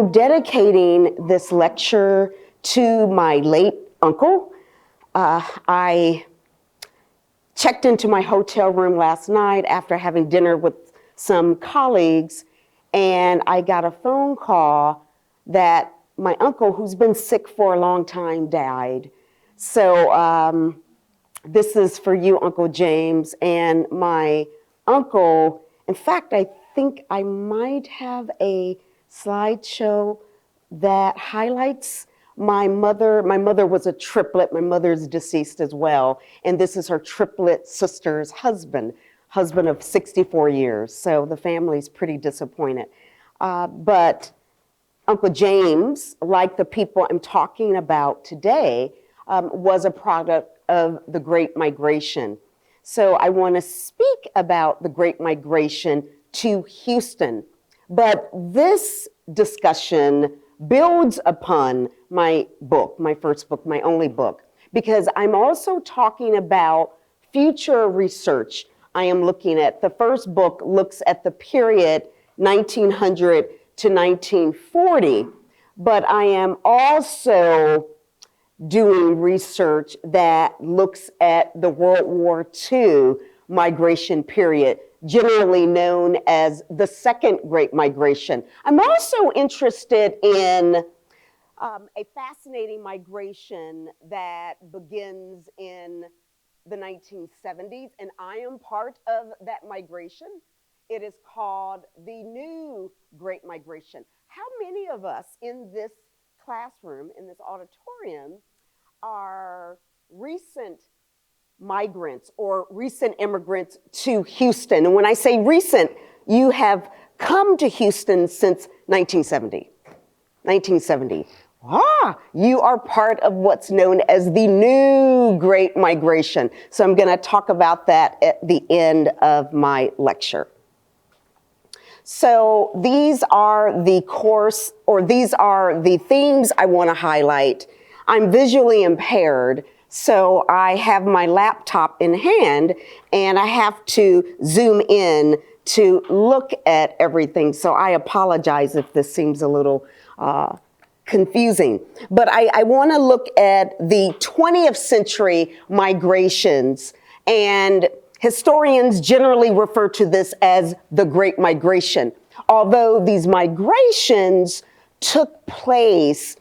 I'm dedicating this lecture to my late uncle. I checked into my hotel room last night after having dinner with some colleagues, and I got a phone call that my uncle, who's been sick for a long time, died. So this is for you, Uncle James. And my uncle, in fact, I think I might have a slideshow that highlights my mother. My mother was a triplet. My mother's deceased as well. And this is her triplet sister's husband of 64 years. So the family's pretty disappointed. But Uncle James, like the people I'm talking about today, was a product of the Great Migration. So I want to speak about the Great Migration to Houston. But this discussion builds upon my book, my first book, my only book, because I'm also talking about future research I am looking at. The first book looks at the period 1900 to 1940, but I am also doing research that looks at the World War II migration period, generally known as the Second Great Migration. I'm also interested in a fascinating migration that begins in the 1970s, and I am part of that migration. It is called the New Great Migration. How many of us in this classroom, in this auditorium, are recent migrants or recent immigrants to Houston? And when I say recent, you have come to Houston since 1970. 1970. You are part of what's known as the New Great Migration. So I'm going to talk about that at the end of my lecture. So these are the themes I want to highlight. I'm visually impaired, so I have my laptop in hand and I have to zoom in to look at everything. So I apologize if this seems a little confusing. But I want to look at the 20th century migrations, and historians generally refer to this as the Great Migration, although these migrations took place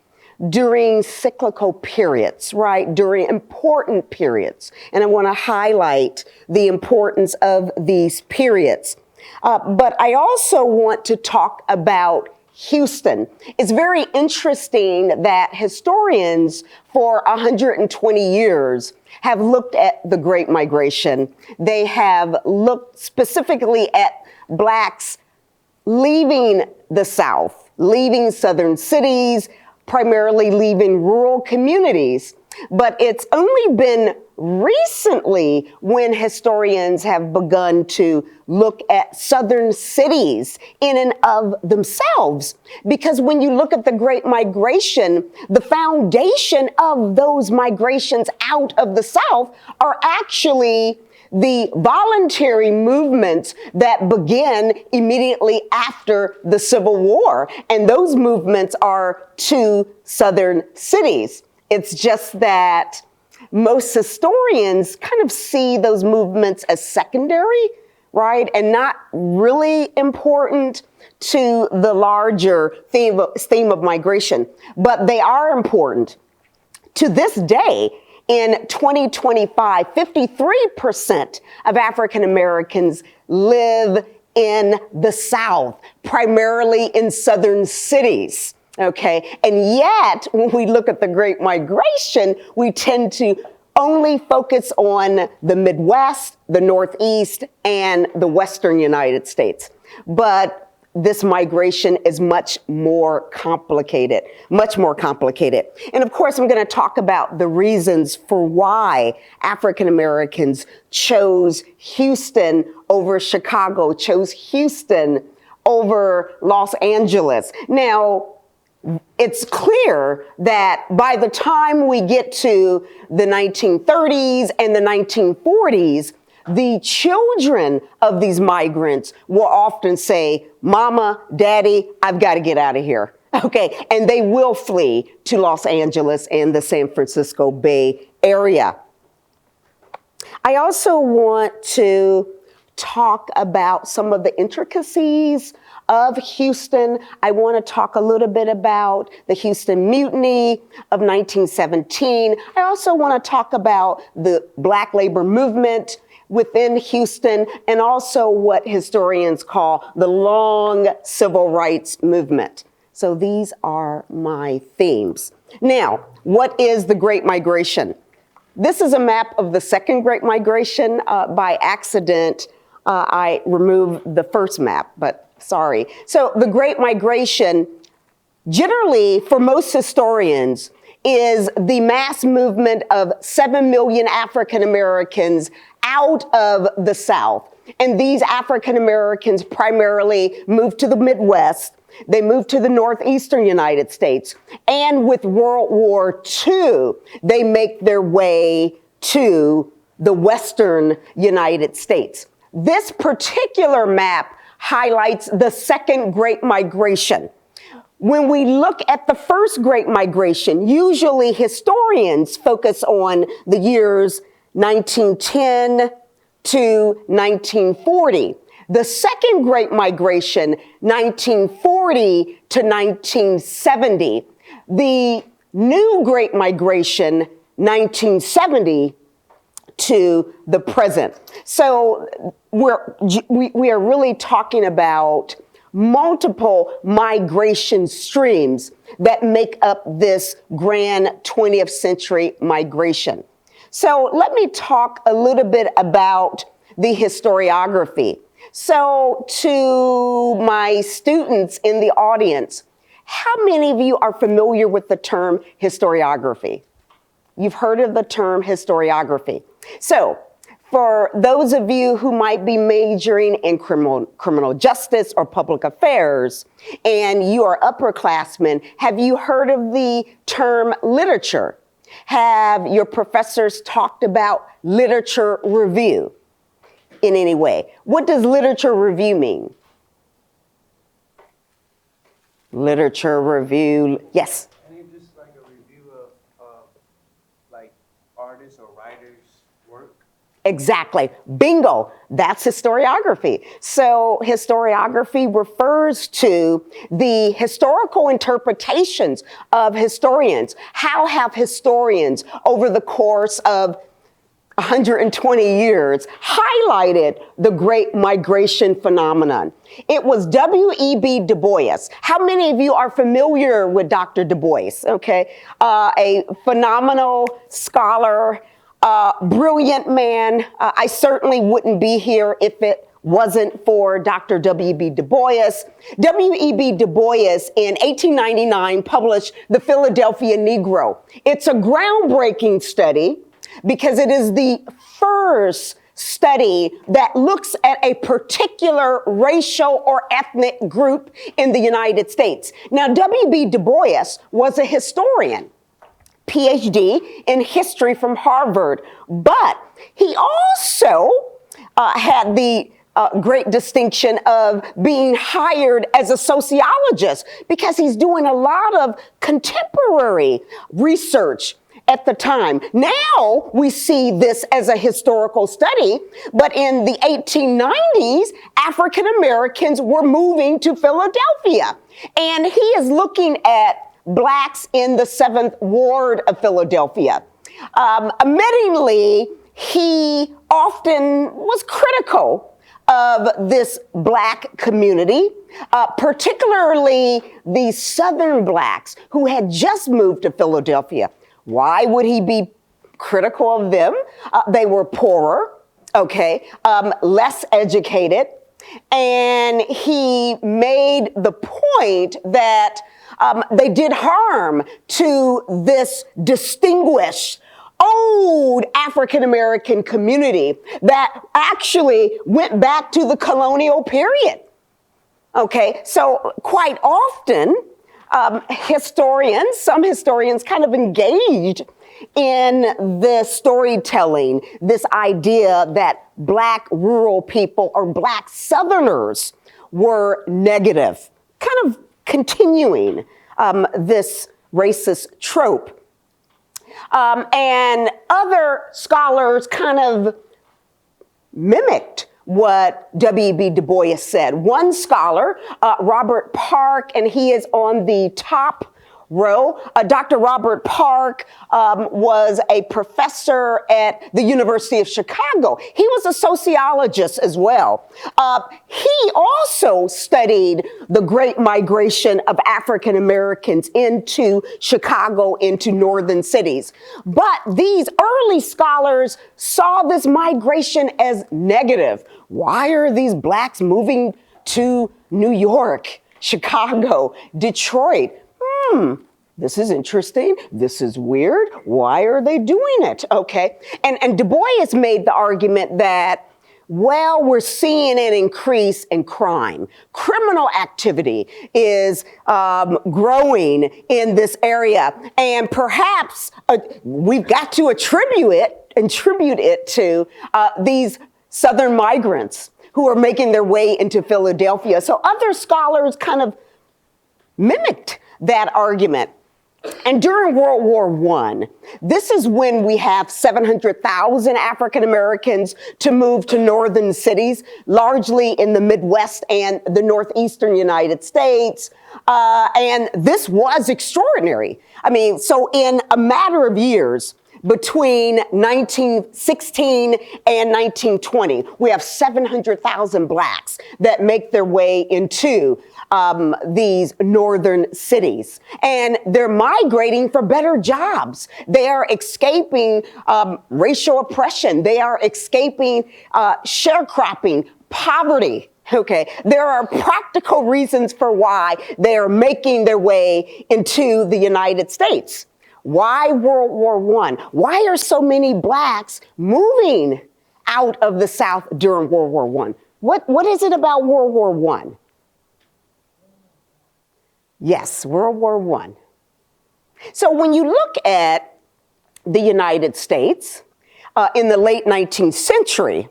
during cyclical periods, right? During important periods. And I want to highlight the importance of these periods. But I also want to talk about Houston. It's very interesting that historians for 120 years have looked at the Great Migration. They have looked specifically at Blacks leaving the South, leaving southern cities, primarily leaving rural communities. But it's only been recently when historians have begun to look at southern cities in and of themselves. Because when you look at the Great Migration, the foundation of those migrations out of the South are actually the voluntary movements that began immediately after the Civil War. And those movements are to southern cities. It's just that most historians kind of see those movements as secondary, right? And not really important to the larger theme of migration. But they are important. To this day, in 2025, 53% of African Americans live in the South, primarily in southern cities. Okay, and yet when we look at the Great Migration, we tend to only focus on the Midwest, the Northeast, and the Western United States. But this migration is much more complicated. And of course, I'm going to talk about the reasons for why African Americans chose Houston over Chicago, chose Houston over Los Angeles. Now, it's clear that by the time we get to the 1930s and the 1940s, the children of these migrants will often say, "Mama, Daddy, I've got to get out of here. Okay, and they will flee to Los Angeles and the San Francisco Bay Area. I also want to talk about some of the intricacies of Houston. I want to talk a little bit about the Houston Mutiny of 1917. I also want to talk about the Black labor movement within Houston, and also what historians call the long civil rights movement. So these are my themes. Now, what is the Great Migration? This is a map of the Second Great Migration. By accident, I removed the first map, but sorry. So the Great Migration, generally, for most historians, is the mass movement of 7 million African Americans out of the South. And these African Americans primarily moved to the Midwest. They moved to the northeastern United States. And with World War II, they make their way to the western United States. This particular map highlights the Second Great Migration. When we look at the First Great Migration, usually historians focus on the years 1910 to 1940. The Second Great Migration, 1940 to 1970. The New Great Migration, 1970 to the present. So we are really talking about multiple migration streams that make up this grand 20th century migration. So let me talk a little bit about the historiography. So to my students in the audience, how many of you are familiar with the term historiography? You've heard of the term historiography. So for those of you who might be majoring in criminal justice or public affairs, and you are upperclassmen, have you heard of the term literature? Have your professors talked about literature review in any way? What does literature review mean? Literature review, yes? I think just like a review of like artists or writers' work. Exactly. Bingo. That's historiography. So historiography refers to the historical interpretations of historians. How have historians over the course of 120 years highlighted the Great Migration phenomenon? It was W.E.B. Du Bois. How many of you are familiar with Dr. Du Bois? Okay, a phenomenal scholar, brilliant man. I certainly wouldn't be here if it wasn't for Dr. W.E.B. Du Bois. W.E.B. Du Bois in 1899 published The Philadelphia Negro. It's a groundbreaking study because it is the first study that looks at a particular racial or ethnic group in the United States. Now, W.B. Du Bois was a historian, PhD in history from Harvard, but he also had the great distinction of being hired as a sociologist because he's doing a lot of contemporary research at the time. Now we see this as a historical study, but in the 1890s, African Americans were moving to Philadelphia, and he is looking at Blacks in the 7th Ward of Philadelphia. Admittingly, he often was critical of this Black community, particularly the Southern Blacks who had just moved to Philadelphia. Why would he be critical of them? They were poorer, okay, less educated, and he made the point that they did harm to this distinguished old African-American community that actually went back to the colonial period. Okay, so quite often, some historians kind of engaged in the storytelling, this idea that Black rural people or Black Southerners were negative, kind of continuing this racist trope. And other scholars kind of mimicked what W.B. Du Bois said. One scholar, Robert Park, and he is on the top row. Dr. Robert Park was a professor at the University of Chicago. He was a sociologist as well. He also studied the great migration of African Americans into Chicago, into northern cities. But these early scholars saw this migration as negative. Why are these blacks moving to New York, Chicago, Detroit? This is interesting. This is weird. Why are they doing it? Okay. And Du Bois made the argument that, well, we're seeing an increase in crime. Criminal activity is growing in this area. And perhaps we've got to attribute it to these Southern migrants who are making their way into Philadelphia. So other scholars kind of mimicked that argument. And during World War I, this is when we have 700,000 African Americans to move to northern cities, largely in the Midwest and the northeastern United States. And this was extraordinary. I mean, so in a matter of years, between 1916 and 1920, we have 700,000 blacks that make their way into these northern cities. And they're migrating for better jobs. They are escaping racial oppression. They are escaping sharecropping, poverty. Okay, there are practical reasons for why they are making their way into the United States. Why World War I? Why are so many blacks moving out of the South during World War I? What is it about World War I? Yes, World War I. So when you look at the United States in the late 19th century,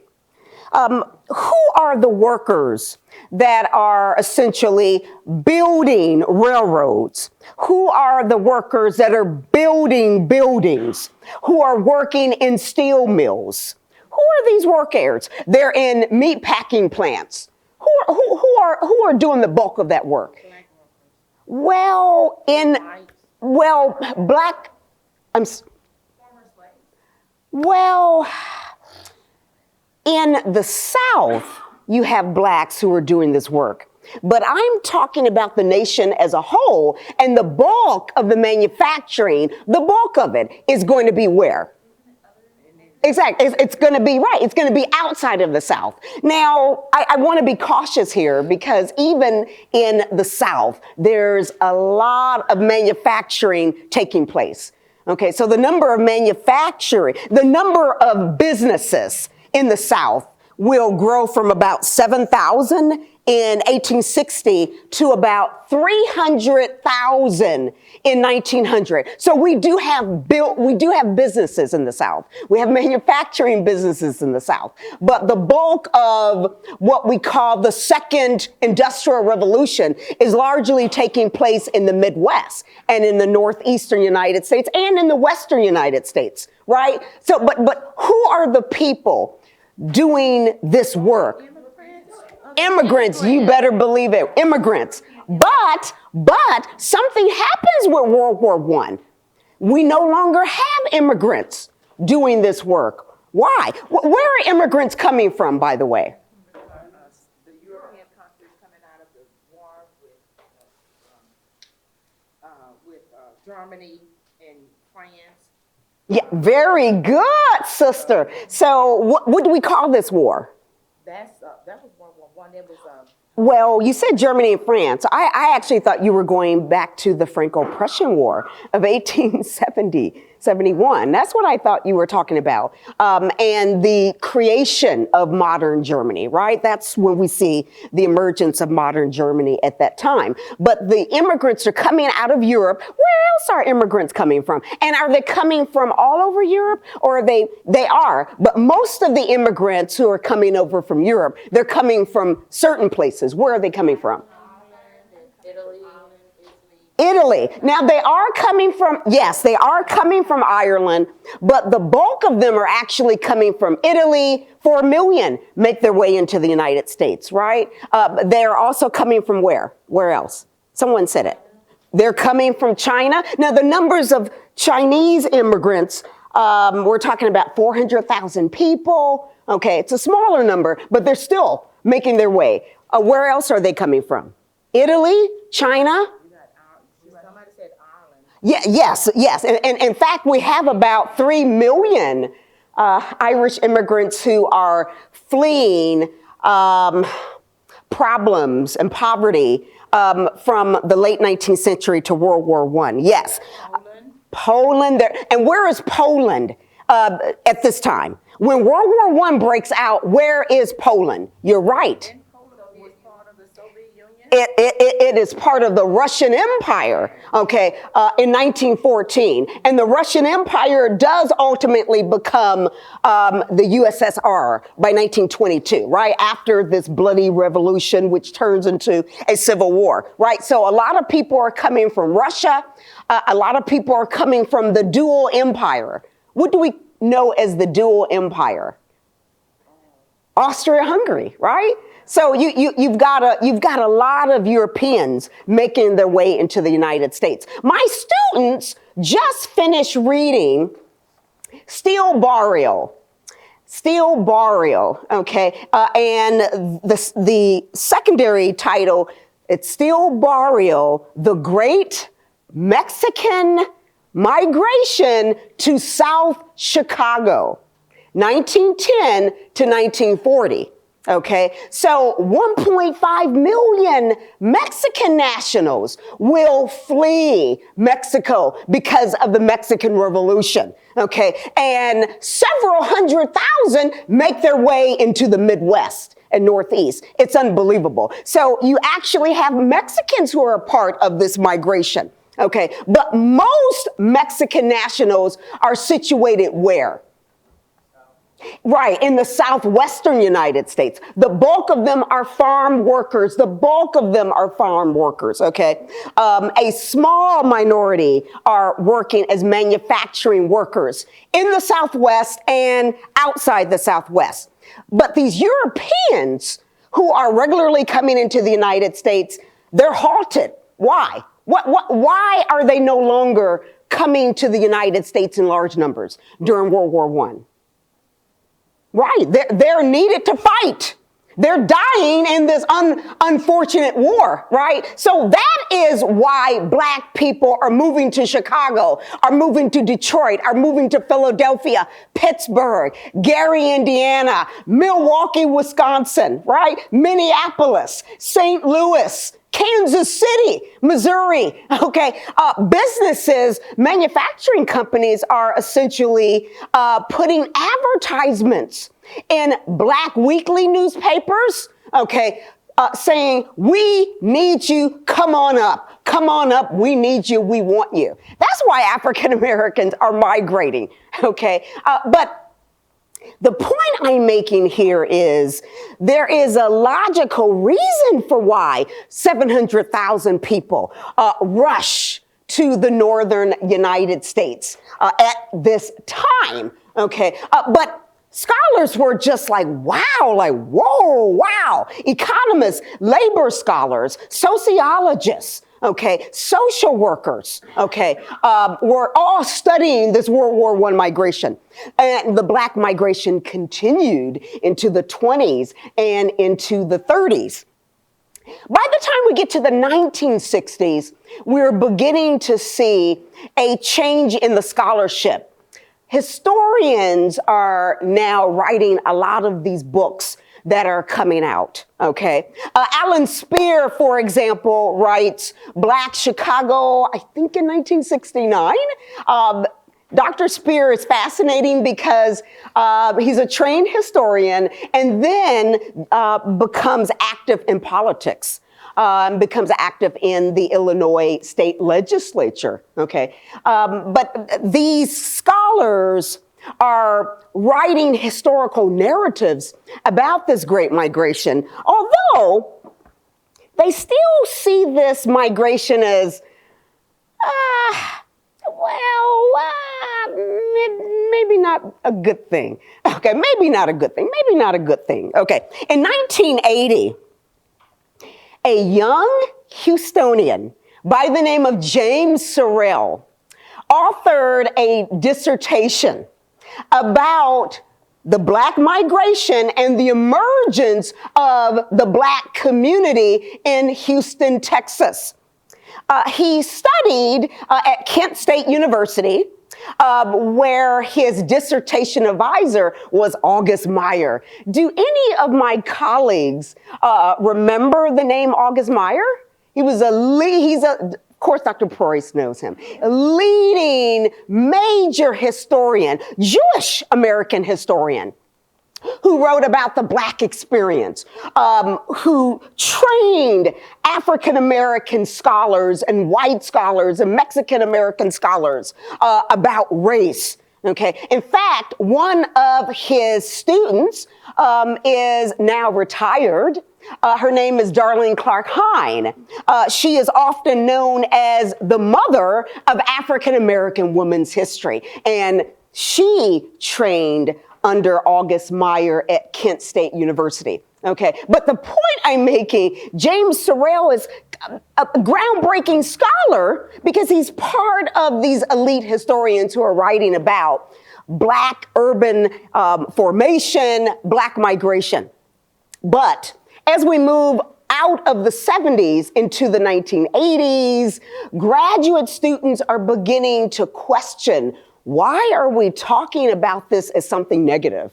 who are the workers that are essentially building railroads? Who are the workers that are building buildings? Who are working in steel mills? Who are these workers? They're in meat packing plants. Who are doing the bulk of that work? Well, black, in the South, you have blacks who are doing this work. But I'm talking about the nation as a whole, and the bulk of the manufacturing, the bulk of it is going to be where? Exactly. It's going to be right. It's going to be outside of the South. Now, I want to be cautious here because even in the South, there's a lot of manufacturing taking place. Okay, so the number of businesses in the South will grow from about 7,000 in 1860 to about 300,000 in 1900. So we do have businesses in the South. We have manufacturing businesses in the South. But the bulk of what we call the second industrial revolution is largely taking place in the Midwest and in the northeastern United States and in the western United States, right? So, but who are the people doing this work? Immigrants, you better believe it, immigrants. But something happens with World War I. We no longer have immigrants doing this work. Why? Where are immigrants coming from, by the way? The European countries coming out of the war with Germany and France. Yeah, very good, sister. So what do we call this war? That was World War I. That was Well, you said Germany and France. I actually thought you were going back to the Franco-Prussian War of 1871. That's what I thought you were talking about. And the creation of modern Germany, right? That's when we see the emergence of modern Germany at that time. But the immigrants are coming out of Europe. Where else are immigrants coming from? And are they coming from all over Europe? Or they are. But most of the immigrants who are coming over from Europe, they're coming from certain places. Where are they coming from? Italy. Italy. Now they are coming from, yes, they are coming from Ireland, but the bulk of them are actually coming from Italy. 4 million make their way into the United States, right? They're also coming from where? Where else? Someone said it. They're coming from China. Now the numbers of Chinese immigrants, we're talking about 400,000 people. Okay, it's a smaller number, but they're still making their way. Where else are they coming from? Italy, China? Somebody said Ireland. Yeah, yes. And in fact, we have about 3 million Irish immigrants who are fleeing problems and poverty from the late 19th century to World War I. Yes. Poland there. And where is Poland at this time? When World War I breaks out, where is Poland? You're right. It is part of the Russian Empire, okay, in 1914. And the Russian Empire does ultimately become the USSR by 1922, right? After this bloody revolution, which turns into a civil war, right? So a lot of people are coming from Russia. A lot of people are coming from the dual empire. What do we know as the dual empire? Austria-Hungary, right? So you've got a lot of Europeans making their way into the United States. My students just finished reading Steel Burial, okay? And the secondary title, it's Steel Burial, The Great Mexican Migration to South Chicago, 1910 to 1940. Okay, so 1.5 million Mexican nationals will flee Mexico because of the Mexican Revolution. Okay, and several 100,000 make their way into the Midwest and Northeast. It's unbelievable. So you actually have Mexicans who are a part of this migration. Okay, but most Mexican nationals are situated where? Right, in the southwestern United States. The bulk of them are farm workers. Okay? A small minority are working as manufacturing workers in the Southwest and outside the Southwest. But these Europeans who are regularly coming into the United States, they're halted. Why? Why are they no longer coming to the United States in large numbers during World War I? Right, they're needed to fight. They're dying in this unfortunate war, right? So that is why Black people are moving to Chicago, are moving to Detroit, are moving to Philadelphia, Pittsburgh, Gary, Indiana, Milwaukee, Wisconsin, right? Minneapolis, St. Louis, Kansas City, Missouri, okay? Businesses, manufacturing companies are essentially putting advertisements in Black weekly newspapers, okay, saying, we need you, come on up, we need you, we want you. That's why African Americans are migrating, okay? But the point I'm making here is there is a logical reason for why 700,000 people rush to the northern United States at this time, okay? But scholars were just like, wow, like, whoa, wow. Economists, labor scholars, sociologists, okay, social workers, okay, were all studying this World War I migration. And the Black migration continued into the 20s and into the 30s. By the time we get to the 1960s, we're beginning to see a change in the scholarship. Historians are now writing a lot of these books that are coming out, okay? Alan Speer, for example, writes Black Chicago, I think in 1969. Dr. Speer is fascinating because he's a trained historian and then becomes active in politics. Becomes active in the Illinois state legislature, okay? But these scholars are writing historical narratives about this great migration, although they still see this migration as Maybe not a good thing. Okay, maybe not a good thing. Maybe not a good thing. Okay, in 1980, a young Houstonian by the name of James Sorrell authored a dissertation about the Black migration and the emergence of the Black community in Houston, Texas. He studied at Kent State University, where his dissertation advisor was August Meyer. Do any of my colleagues remember the name August Meyer? He was of course, Dr. Price knows him, a leading major historian, Jewish American historian, who wrote about the Black experience, who trained African-American scholars and white scholars and Mexican-American scholars about race. Okay. In fact, one of his students is now retired. Her name is Darlene Clark Hine. She is often known as the mother of African-American women's history. And she trained under August Meyer at Kent State University. Okay, but the point I'm making, James Sorrell is a groundbreaking scholar because he's part of these elite historians who are writing about Black urban formation, Black migration. But as we move out of the 70s into the 1980s, graduate students are beginning to question, why are we talking about this as something negative?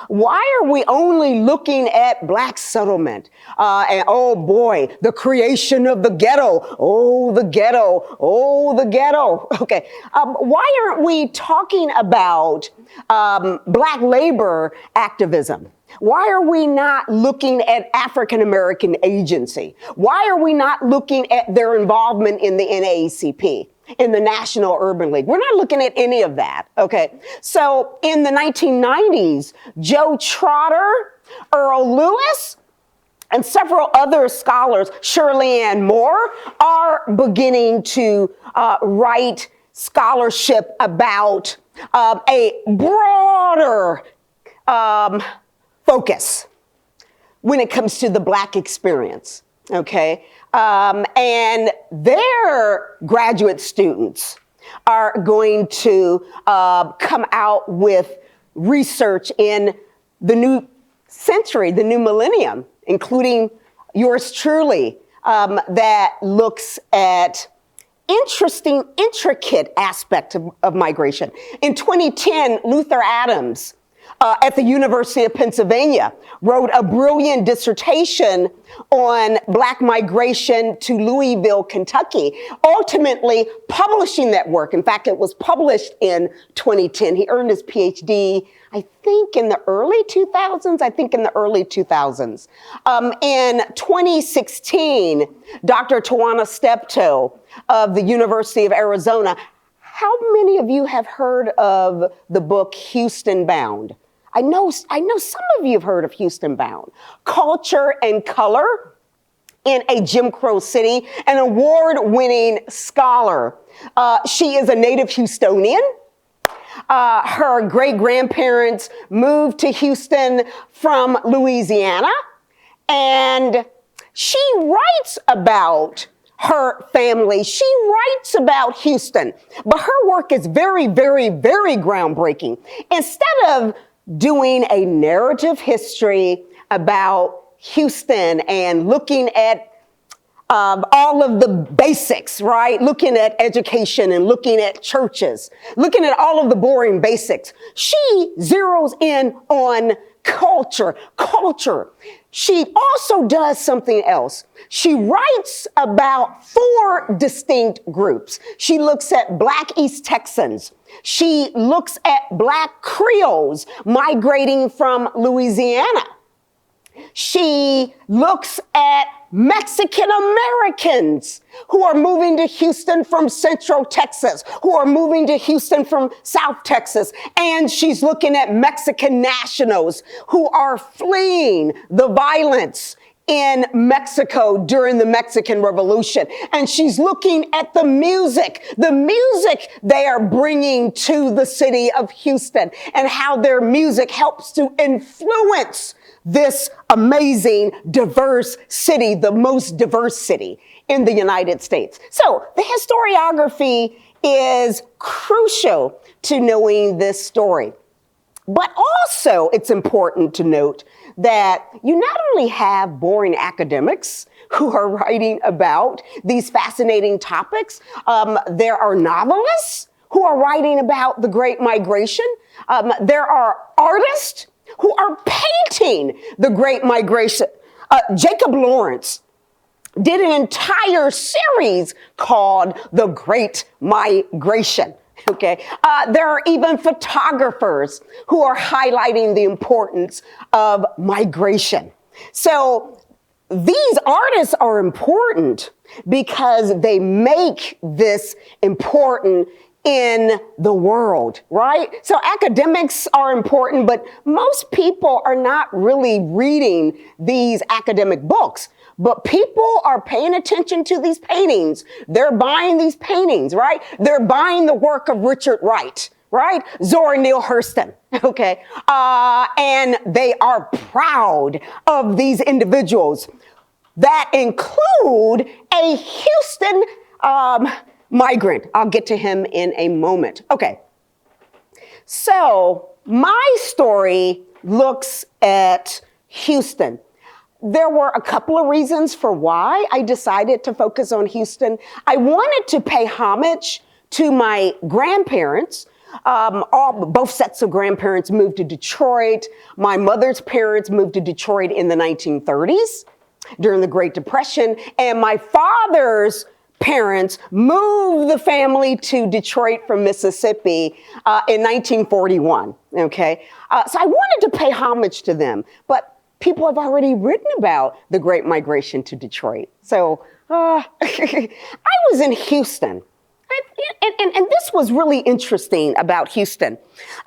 Why are we only looking at Black settlement? And oh boy, the creation of the ghetto. Oh, the ghetto. Oh, the ghetto. Okay. Why aren't we talking about Black labor activism? Why are we not looking at African-American agency? Why are we not looking at their involvement in the NAACP? In the National Urban League? We're not looking at any of that, okay? So in the 1990s, Joe Trotter, Earl Lewis, and several other scholars, Shirley Ann Moore, are beginning to write scholarship about a broader focus when it comes to the Black experience, okay? And their graduate students are going to come out with research in the new century, the new millennium, including yours truly, that looks at interesting, intricate aspects of migration. In 2010, Luther Adams at the University of Pennsylvania wrote a brilliant dissertation on Black migration to Louisville, Kentucky, ultimately publishing that work. In fact, it was published in 2010. He earned his PhD, I think in the early 2000s. In 2016, Dr. Tawana Steptoe of the University of Arizona. How many of you have heard of the book Houston Bound? I know some of you have heard of Houston Bound. Culture and Color in a Jim Crow City, an award-winning scholar. She is a native Houstonian. Her great-grandparents moved to Houston from Louisiana, and she writes about her family. She writes about Houston, but her work is very, very, very groundbreaking. Instead of doing a narrative history about Houston and looking at all of the basics, right? Looking at education and looking at churches, looking at all of the boring basics. She zeroes in on culture. She also does something else. She writes about 4 distinct groups. She looks at Black East Texans. She looks at Black Creoles migrating from Louisiana. She looks at Mexican Americans who are moving to Houston from Central Texas, who are moving to Houston from South Texas. And she's looking at Mexican nationals who are fleeing the violence in Mexico during the Mexican Revolution. And she's looking at the music they are bringing to the city of Houston and how their music helps to influence this amazing, diverse city, the most diverse city in the United States. So the historiography is crucial to knowing this story. But also it's important to note that you not only have boring academics who are writing about these fascinating topics, there are novelists who are writing about the Great Migration. There are artists who are painting the Great Migration. Jacob Lawrence did an entire series called The Great Migration. Okay. There are even photographers who are highlighting the importance of migration. So these artists are important because they make this important in the world, right? So academics are important, but most people are not really reading these academic books. But people are paying attention to these paintings. They're buying these paintings, right? They're buying the work of Richard Wright, right? Zora Neale Hurston, okay? And they are proud of these individuals that include a Houston migrant. I'll get to him in a moment. Okay. So my story looks at Houston. There were a couple of reasons for why I decided to focus on Houston. I wanted to pay homage to my grandparents. Both sets of grandparents moved to Detroit. My mother's parents moved to Detroit in the 1930s during the Great Depression. And my father's parents moved the family to Detroit from Mississippi in 1941. Okay. So I wanted to pay homage to them. But people have already written about the Great Migration to Detroit. So I was in Houston. And this was really interesting about Houston.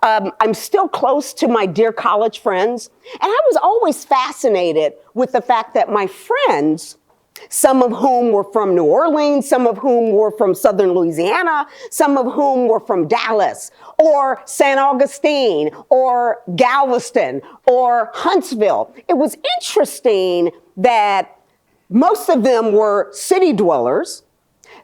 I'm still close to my dear college friends. And I was always fascinated with the fact that my friends, some of whom were from New Orleans, some of whom were from Southern Louisiana, some of whom were from Dallas or San Augustine or Galveston or Huntsville. It was interesting that most of them were city dwellers.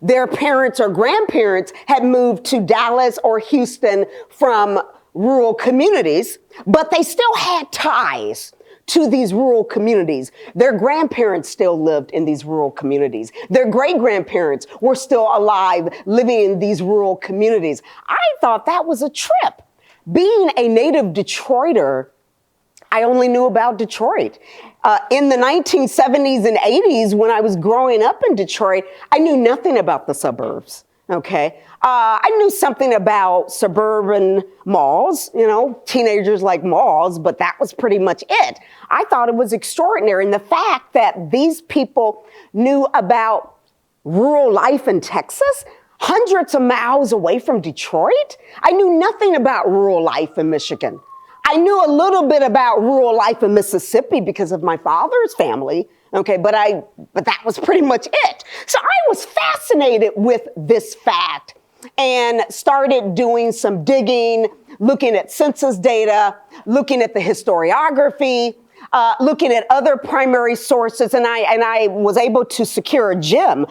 Their parents or grandparents had moved to Dallas or Houston from rural communities, but they still had ties to these rural communities. Their grandparents still lived in these rural communities. Their great-grandparents were still alive, living in these rural communities. I thought that was a trip. Being a native Detroiter, I only knew about Detroit. In the 1970s and 80s, when I was growing up in Detroit, I knew nothing about the suburbs. Okay. I knew something about suburban malls, teenagers like malls, but that was pretty much it. I thought it was extraordinary. And the fact that these people knew about rural life in Texas, hundreds of miles away from Detroit. I knew nothing about rural life in Michigan. I knew a little bit about rural life in Mississippi because of my father's family. Okay, but that was pretty much it. So I was fascinated with this fact and started doing some digging, looking at census data, looking at the historiography, looking at other primary sources, and I was able to secure a gem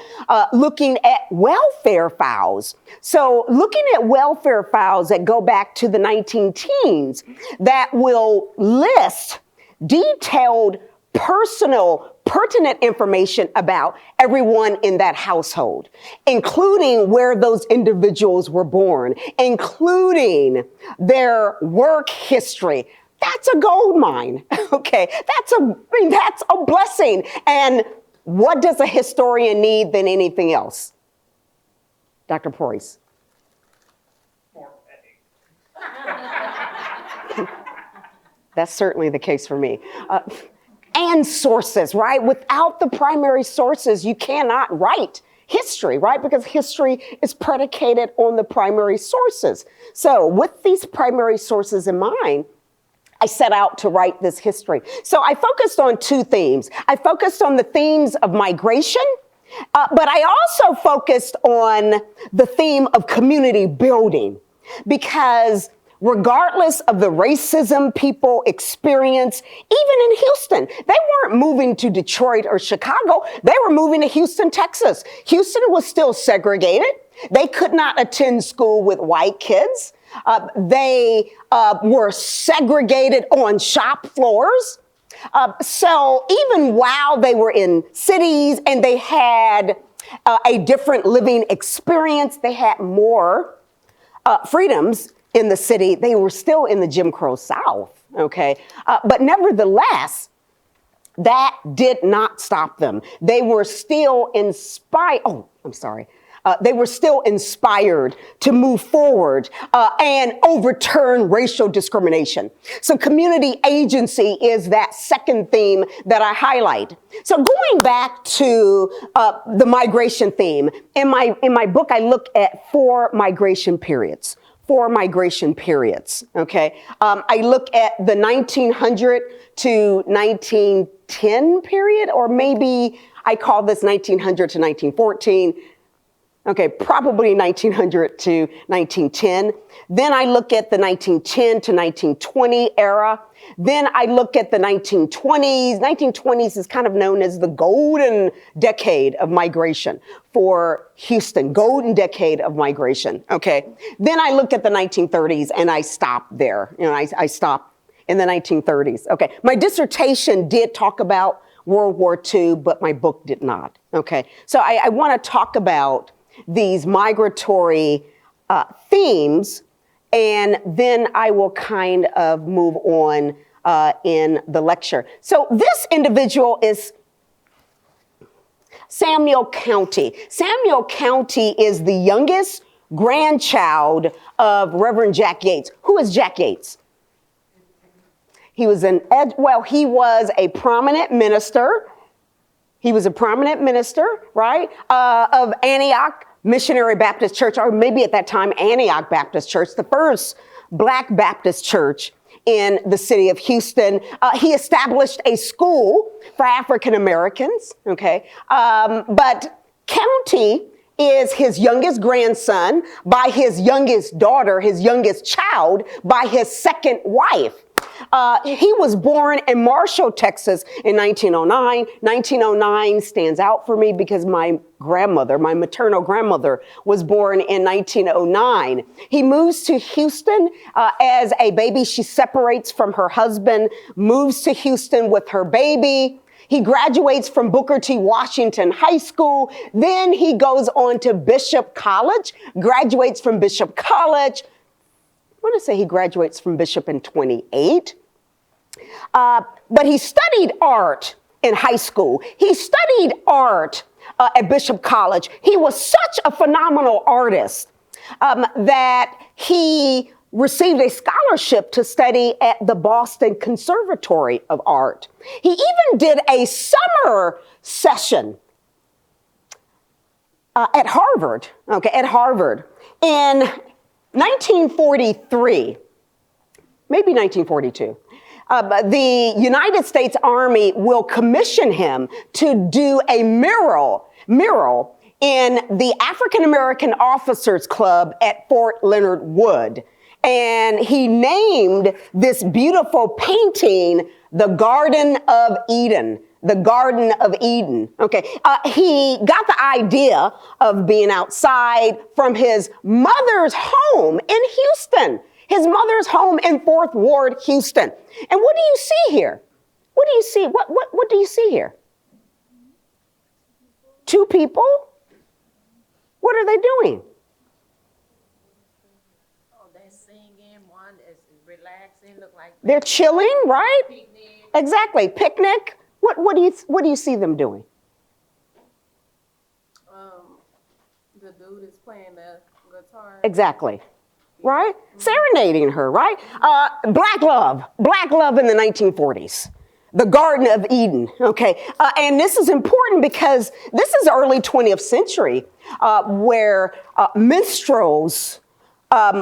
looking at welfare files. So looking at welfare files that go back to the 19-teens that will list detailed, personal, pertinent information about everyone in that household, including where those individuals were born, including their work history. That's a gold mine. Okay, that's a blessing. And what does a historian need than anything else? Dr. Price. More That's certainly the case for me. And sources, right? Without the primary sources, you cannot write history, right? Because history is predicated on the primary sources. So with these primary sources in mind, I set out to write this history. So I focused on two themes. I focused on the themes of migration, but I also focused on the theme of community building, because regardless of the racism people experience, even in Houston, they weren't moving to Detroit or Chicago. They were moving to Houston, Texas. Houston was still segregated. They could not attend school with white kids. They were segregated on shop floors. So even while they were in cities and they had a different living experience, they had more freedoms in the city. They were still in the Jim Crow South, okay? But nevertheless, that did not stop them. They were still inspired. They were still inspired to move forward and overturn racial discrimination. So community agency is that second theme that I highlight. So going back to the migration theme, in my book, I look at four migration periods, okay? I look at the 1900 to 1910 period, or maybe I call this 1900 to 1914. Okay, probably 1900 to 1910. Then I look at the 1910 to 1920 era. Then I look at the 1920s. 1920s is kind of known as the golden decade of migration for Houston, golden decade of migration, okay? Then I look at the 1930s and I stop there. You know, I stop in the 1930s, okay? My dissertation did talk about World War II, but my book did not, okay? So I want to talk about these migratory themes, and then I will kind of move on in the lecture. So this individual is Samuel County. Samuel County is the youngest grandchild of Reverend Jack Yates. Who is Jack Yates? He was he was a prominent minister. He was a prominent minister, right, of Antioch Missionary Baptist Church, or maybe at that time, Antioch Baptist Church, the first Black Baptist church in the city of Houston. He established a school for African Americans, okay? But County is his youngest grandson by his youngest daughter, his youngest child by his second wife. He was born in Marshall, Texas in 1909. 1909 stands out for me because my grandmother, my maternal grandmother, was born in 1909. He moves to Houston as a baby. She separates from her husband, moves to Houston with her baby. He graduates from Booker T. Washington High School. Then he goes on to Bishop College, graduates from Bishop College. I want to say he graduates from Bishop in 28. But he studied art in high school. He studied art at Bishop College. He was such a phenomenal artist that he received a scholarship to study at the Boston Conservatory of Art. He even did a summer session at Harvard, in 1943, maybe 1942. The United States Army will commission him to do a mural in the African American Officers Club at Fort Leonard Wood. And he named this beautiful painting, the Garden of Eden. The Garden of Eden. Okay. He got the idea of being outside from his mother's home in Houston. His mother's home in Fourth Ward, Houston. And what do you see here? What do you see? What do you see here? Two people? What are they doing? Oh, they're singing. One is relaxing. Look like they're chilling, right? Picnic. Exactly. Picnic. What do you see them doing? The dude is playing the guitar. Exactly. Right? Serenading her, right? Black love in the 1940s. The Garden of Eden, okay? And this is important because this is early 20th century where minstrels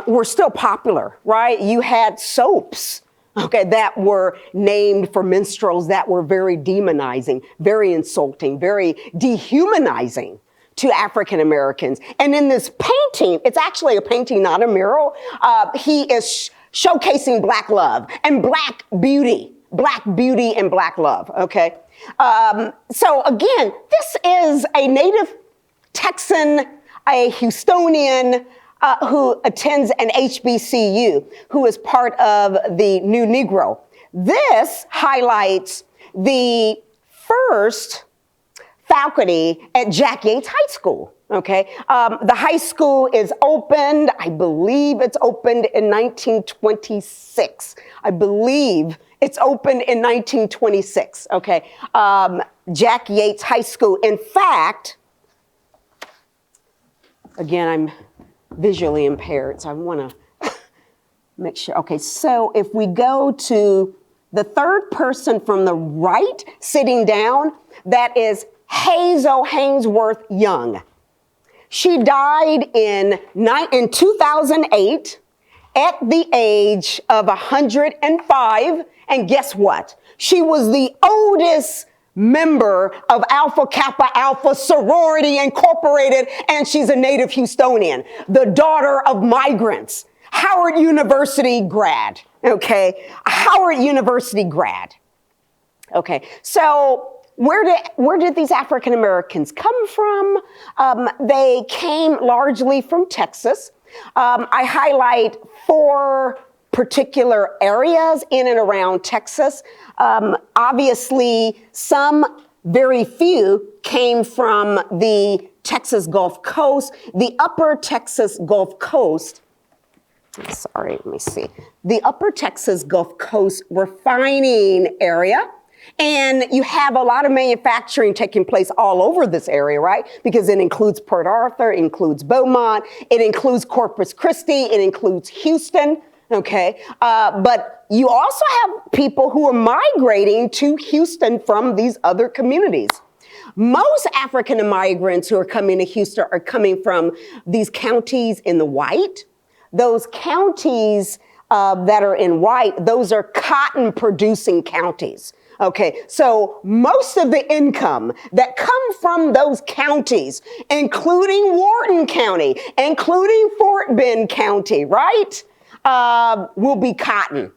were still popular, right? You had soaps, okay, that were named for minstrels that were very demonizing, very insulting, very dehumanizing to African Americans. And in this painting, it's actually a painting, not a mural, he is showcasing Black love and Black beauty and Black love, okay? So again, this is a native Texan, a Houstonian, who attends an HBCU, who is part of the New Negro. This highlights the first faculty at Jack Yates High School, okay? The high school is opened, I believe it's opened in 1926. I believe it's opened in 1926, okay? Jack Yates High School. In fact, again, I'm visually impaired, so I want to make sure. Okay, so if we go to the third person from the right sitting down, that is Hazel Hainsworth Young. She died in 2008 at the age of 105, and guess what? She was the oldest member of Alpha Kappa Alpha Sorority Incorporated, and she's a native Houstonian, the daughter of migrants, Howard University grad, okay? Howard University grad. Okay, so where did these African Americans come from? They came largely from Texas. I highlight 4 particular areas in and around Texas. Obviously, some, very few, came from the Texas Gulf Coast, the upper Texas Gulf Coast. Sorry, let me see. The upper Texas Gulf Coast refining area. And you have a lot of manufacturing taking place all over this area, right? Because it includes Port Arthur, it includes Beaumont, it includes Corpus Christi, it includes Houston. Okay, but you also have people who are migrating to Houston from these other communities. Most African migrants who are coming to Houston are coming from these counties in the white. Those counties that are in white, those are cotton producing counties. Okay, so most of the income that come from those counties, including Wharton County, including Fort Bend County, right? Will be cotton.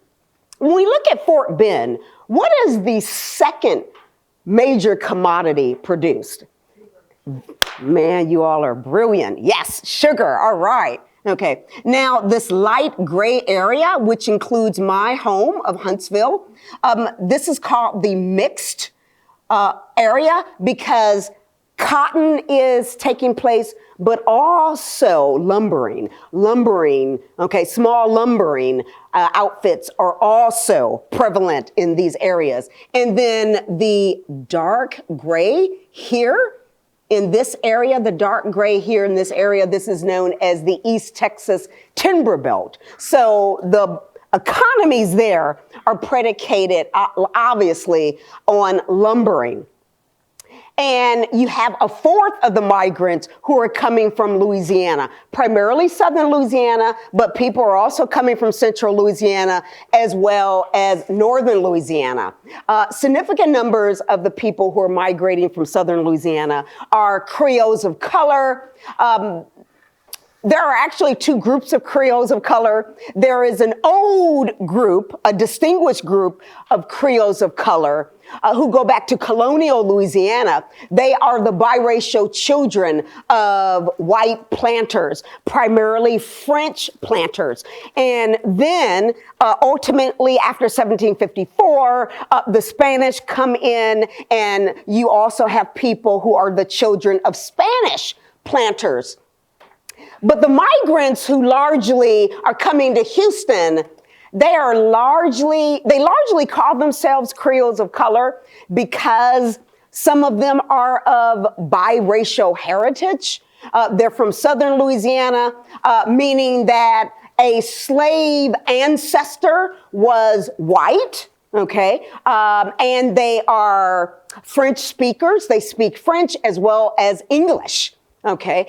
When we look at Fort Bend, what is the second major commodity produced? Man, you all are brilliant. Yes, sugar, all right. Okay, now this light gray area, which includes my home of Huntsville, this is called the mixed area because cotton is taking place, but also lumbering, okay, small lumbering outfits are also prevalent in these areas. And then the dark gray here in this area, the dark gray here in this area, this is known as the East Texas Timber Belt. So the economies there are predicated, obviously, on lumbering. And you have a fourth of the migrants who are coming from Louisiana, primarily southern Louisiana, but people are also coming from central Louisiana as well as northern Louisiana. Significant numbers of the people who are migrating from southern Louisiana are Creoles of color. There are actually 2 groups of Creoles of color. There is an old group, a distinguished group of Creoles of color who go back to colonial Louisiana. They are the biracial children of white planters, primarily French planters. And then ultimately after 1754, the Spanish come in, and you also have people who are the children of Spanish planters. But the migrants who largely are coming to Houston, they largely call themselves Creoles of color because some of them are of biracial heritage. They're from southern Louisiana, meaning that a slave ancestor was white, okay? And they are French speakers. They speak French as well as English. Okay,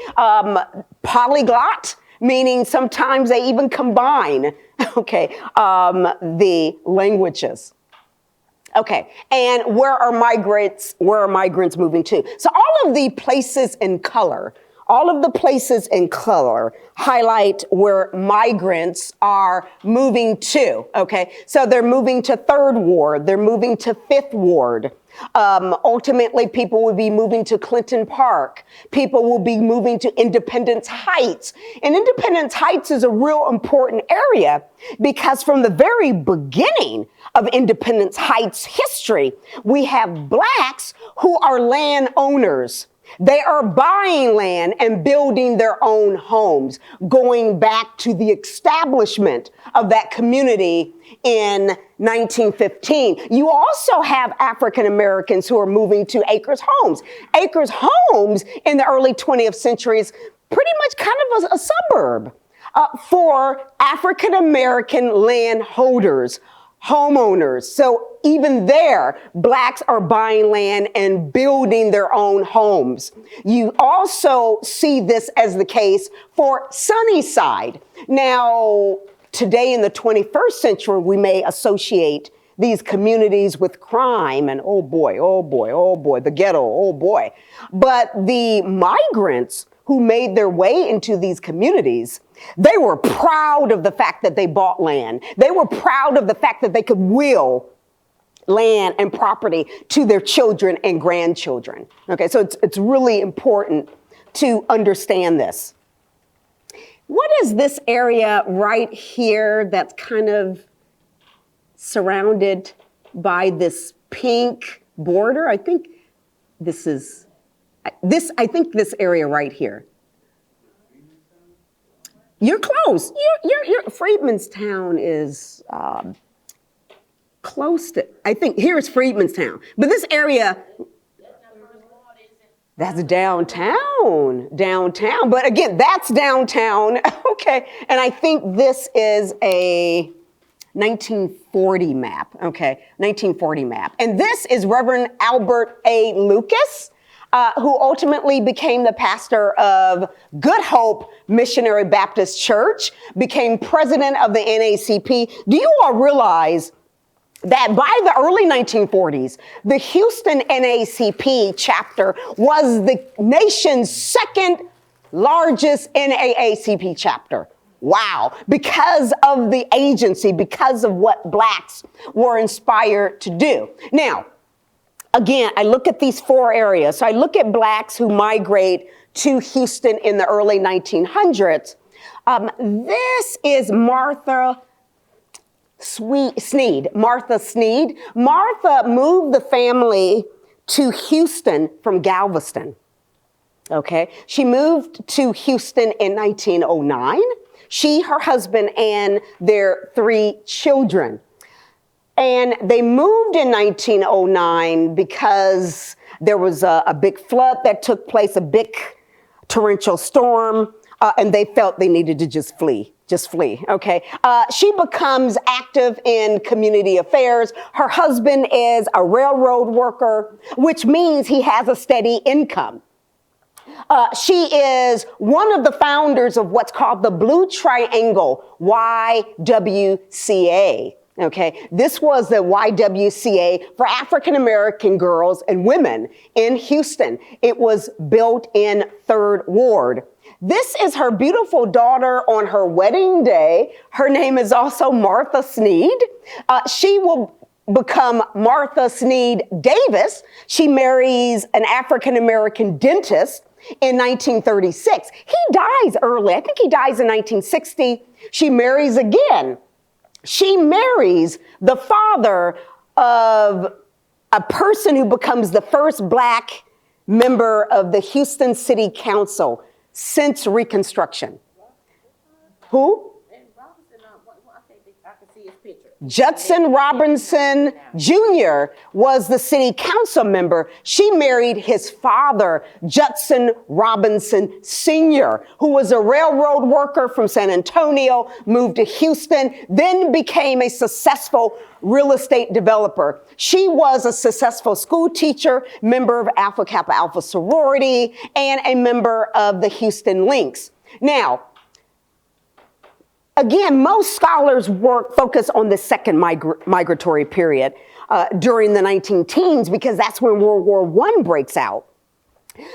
polyglot, meaning sometimes they even combine, the languages. Okay, and where are migrants moving to? So all of the places in color, highlight where migrants are moving to, okay? So they're moving to 3rd Ward, they're moving to 5th Ward. Ultimately, people will be moving to Clinton Park. People will be moving to Independence Heights. And Independence Heights is a real important area because from the very beginning of Independence Heights history, we have blacks who are landowners. They are buying land and building their own homes, going back to the establishment of that community in 1915. You also have African Americans who are moving to Acres Homes. Acres Homes in the early 20th century is pretty much kind of a suburb for African American landholders, homeowners. So even there, blacks are buying land and building their own homes. You also see this as the case for Sunnyside. Now, today in the 21st century, we may associate these communities with crime and oh boy, the ghetto, oh boy. But the migrants who made their way into these communities, they were proud of the fact that they bought land. They were proud of the fact that they could will land and property to their children and grandchildren. Okay, so it's really important to understand this. What is this area right here that's kind of surrounded by this pink border? I think this area right here. You're close. Freedmanstown is close to, I think here's Freedmanstown. But this area, that's downtown. But again, that's downtown. Okay. And I think this is a 1940 map. Okay. 1940 map. And this is Reverend Albert A. Lucas, who ultimately became the pastor of Good Hope Missionary Baptist Church, became president of the NACP. Do you all realize that by the early 1940s, the Houston NACP chapter was the nation's 2nd largest NAACP chapter? Wow. Because of the agency, because of what blacks were inspired to do. Now, again, I look at these 4 areas. So I look at blacks who migrate to Houston in the early 1900s. This is Martha Sneed. Martha moved the family to Houston from Galveston. Okay. She moved to Houston in 1909. She, her husband, and their 3 children. And they moved in 1909 because there was a big flood that took place, a big torrential storm, and they felt they needed to just flee, okay? She becomes active in community affairs. Her husband is a railroad worker, which means he has a steady income. She is one of the founders of what's called the Blue Triangle, YWCA. Okay, this was the YWCA for African American girls and women in Houston. It was built in 3rd Ward. This is her beautiful daughter on her wedding day. Her name is also Martha Sneed. She will become Martha Sneed Davis. She marries an African American dentist in 1936. He dies early. I think he dies in 1960. She marries again. She marries the father of a person who becomes the first black member of the Houston City Council since Reconstruction. Who? Judson Robinson Jr. was the city council member. She married his father, Judson Robinson Sr., who was a railroad worker from San Antonio, moved to Houston, then became a successful real estate developer. She was a successful school teacher, member of Alpha Kappa Alpha sorority, and a member of the Houston Lynx. Now, again, most scholars focus on the second migratory period during the 19 teens because that's when World War I breaks out.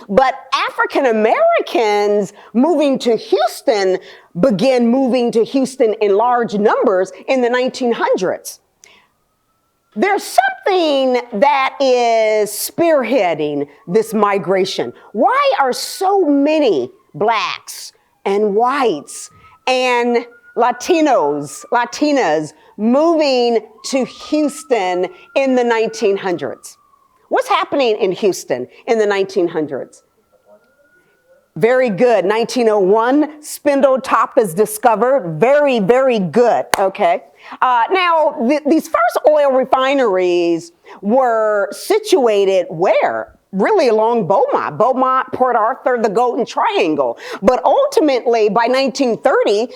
But African Americans moving to Houston began moving to Houston in large numbers in the 1900s. There's something that is spearheading this migration. Why are so many blacks and whites and Latinas moving to Houston in the 1900s? What's happening in Houston in the 1900s? Very good. 1901, Spindletop is discovered. Very, very good. Okay. Now, these first oil refineries were situated where? Really along Beaumont, Port Arthur, the Golden Triangle. But ultimately, by 1930,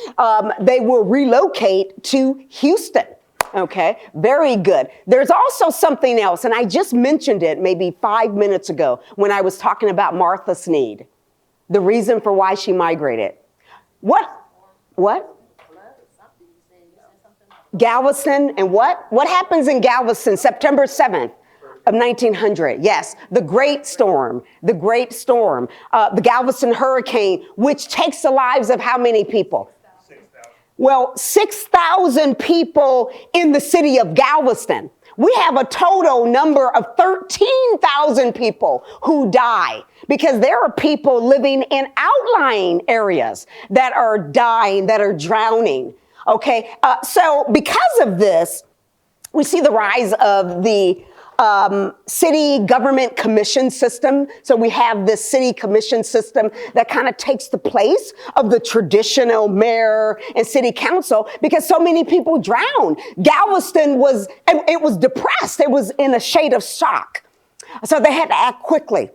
they will relocate to Houston. Okay, very good. There's also something else, and I just mentioned it maybe 5 minutes ago when I was talking about Martha Sneed, the reason for why she migrated. What? Galveston and what? What happens in Galveston, September 7th of 1900? Yes, the Great Storm, the Galveston Hurricane, which takes the lives of how many people? Well, 6,000 people in the city of Galveston. We have a total number of 13,000 people who die because there are people living in outlying areas that are dying, that are drowning. Okay, so because of this, we see the rise of the city government commission system. So we have this city commission system that kind of takes the place of the traditional mayor and city council because so many people drowned. Galveston was depressed. It was in a shade of shock. So they had to act quickly.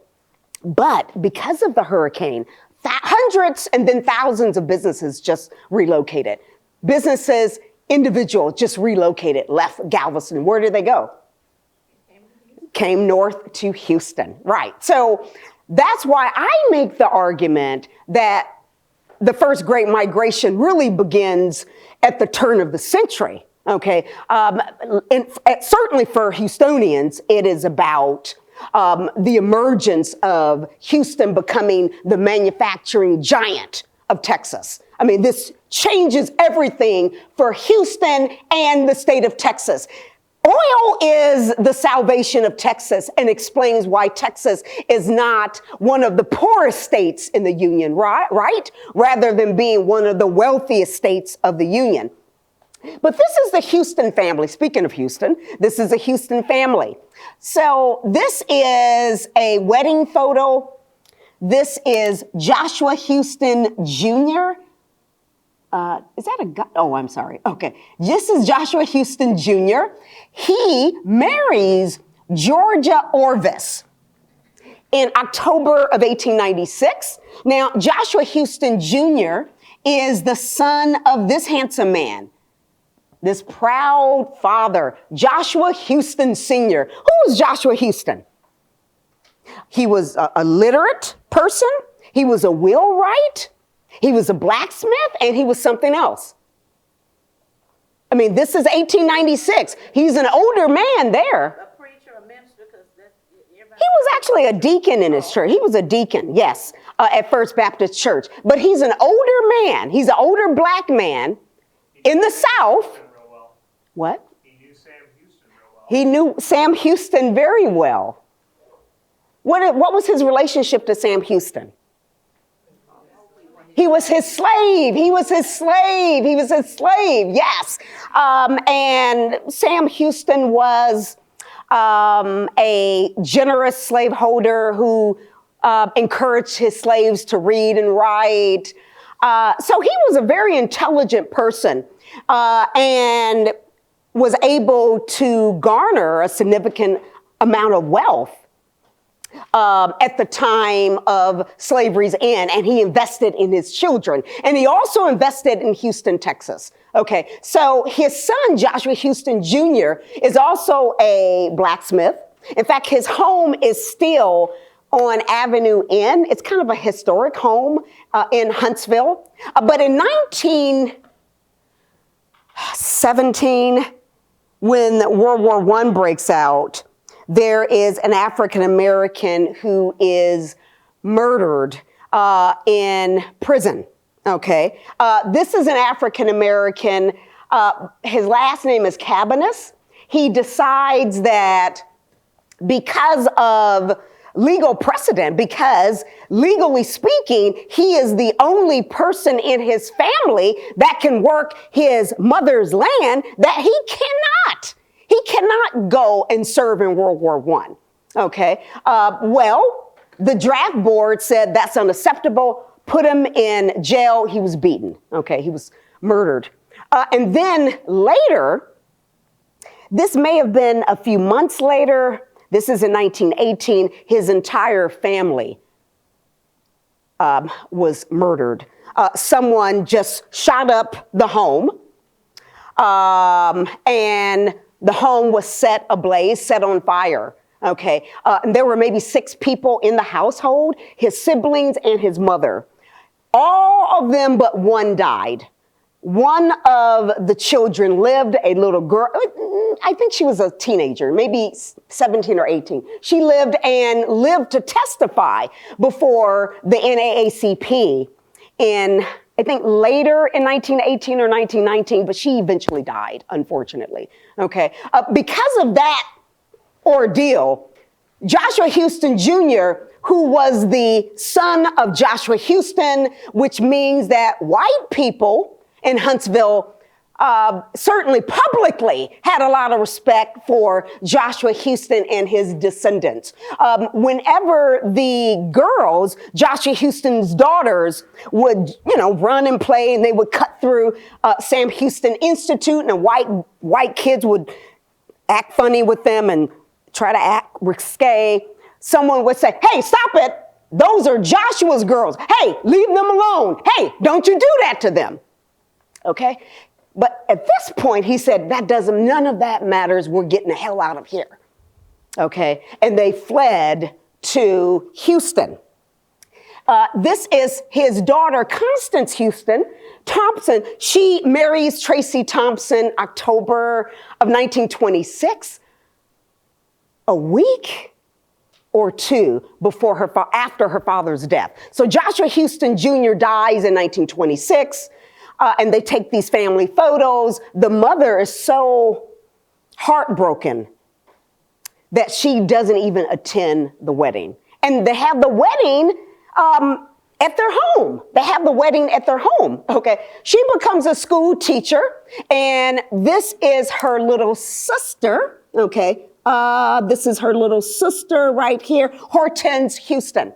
But because of the hurricane, hundreds and then thousands of businesses just relocated. Businesses, individuals just relocated, left Galveston. Where did they go? Came north to Houston, right? So that's why I make the argument that the first great migration really begins at the turn of the century, okay? Certainly for Houstonians, it is about the emergence of Houston becoming the manufacturing giant of Texas. I mean, this changes everything for Houston and the state of Texas. Oil is the salvation of Texas and explains why Texas is not one of the poorest states in the Union, right? Rather than being one of the wealthiest states of the Union. But this is the Houston family. Speaking of Houston, this is a Houston family. So this is a wedding photo. This is Joshua Houston Jr. Is that a guy? Oh, I'm sorry. Okay. This is Joshua Houston Jr. He marries Georgia Orvis in October of 1896. Now, Joshua Houston Jr. is the son of this handsome man, this proud father, Joshua Houston Sr. Who was Joshua Houston? He was a literate person. He was a wheelwright. He was a blacksmith, and he was something else. I mean, this is 1896. He's an older man there. A preacher, a minister, because he was actually a deacon in his church. He was a deacon, yes, at First Baptist Church. But he's an older man. He's an older black man in the South. What? He knew Sam Houston real well. He knew Sam Houston very well. What was his relationship to Sam Houston? He was his slave. Yes. And Sam Houston was a generous slaveholder who encouraged his slaves to read and write. So he was a very intelligent person and was able to garner a significant amount of wealth at the time of slavery's end, and he invested in his children. And he also invested in Houston, Texas. Okay, so his son, Joshua Houston Jr., is also a blacksmith. In fact, his home is still on Avenue N. It's kind of a historic home in Huntsville. But in 17, when World War I breaks out, there is an African American who is murdered in prison. Okay, this is an African American. His last name is Cabanis. He decides that because of legal precedent, because legally speaking, he is the only person in his family that can work his mother's land, that he cannot. He cannot go and serve in World War I. Okay. Well, the draft board said that's unacceptable. Put him in jail. He was beaten. Okay. He was murdered. And then later, this may have been a few months later. This is in 1918. His entire family was murdered. Someone just shot up the home, and the home was set ablaze, set on fire. Okay, and there were maybe 6 people in the household, his siblings and his mother. All of them but one died. One of the children lived, a little girl, I think she was a teenager, maybe 17 or 18. She lived to testify before the NAACP in, I think, later in 1918 or 1919, but she eventually died, unfortunately. Okay, because of that ordeal, Joshua Houston Jr., who was the son of Joshua Houston, which means that white people in Huntsville certainly publicly had a lot of respect for Joshua Houston and his descendants. Whenever the girls, Joshua Houston's daughters, would, run and play, and they would cut through Sam Houston Institute, and white kids would act funny with them and try to act risque, someone would say, "Hey, stop it. Those are Joshua's girls. Hey, leave them alone. Hey, don't you do that to them." Okay? But at this point, he said, none of that matters. We're getting the hell out of here. Okay? And they fled to Houston. This is his daughter, Constance Houston Thompson. She marries Tracy Thompson October of 1926, a week or two after her father's death. So Joshua Houston Jr. dies in 1926. And they take these family photos. The mother is so heartbroken that she doesn't even attend the wedding. And they have the wedding at their home. They have the wedding at their home. Okay. She becomes a school teacher, and this is her little sister. Okay. This is her little sister right here, Hortense Houston.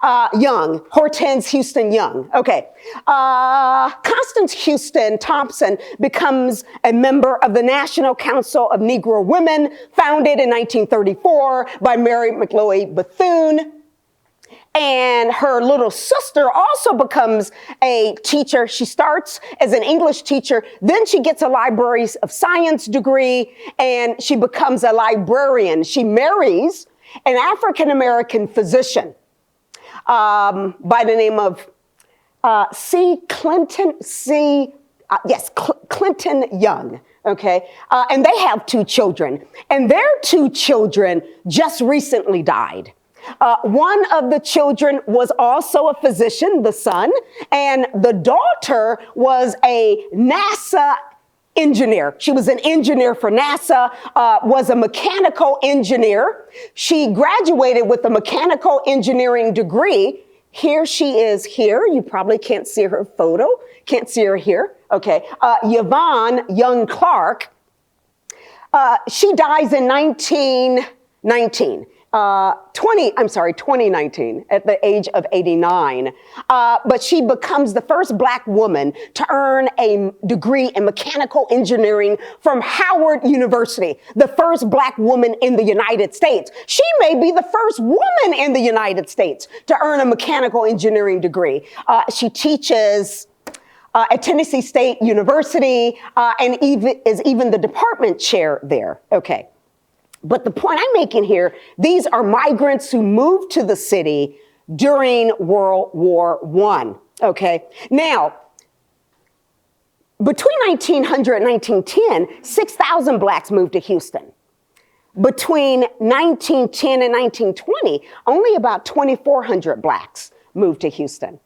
Hortense Houston Young. Okay. Constance Houston Thompson becomes a member of the National Council of Negro Women, founded in 1934 by Mary McLoy Bethune. And her little sister also becomes a teacher. She starts as an English teacher. Then she gets a Library of Science degree, and she becomes a librarian. She marries an African-American physician by the name of Clinton Young, okay? And they have 2 children. And their 2 children just recently died. One of the children was also a physician, the son, and the daughter was a NASA engineer. She was an engineer for NASA, was a mechanical engineer. She graduated with a mechanical engineering degree. Here she is here. You probably can't see her photo. Can't see her here. Okay. Yvonne Young Clark. She dies in 2019, at the age of 89. But she becomes the first Black woman to earn a degree in mechanical engineering from Howard University, the first Black woman in the United States. She may be the first woman in the United States to earn a mechanical engineering degree. She teaches at Tennessee State University and is even the department chair there. Okay. But the point I'm making here, these are migrants who moved to the city during World War I. Okay. Now, Between 1900 and 1910, 6,000 blacks moved to Houston. Between 1910 and 1920, only about 2,400 blacks moved to Houston.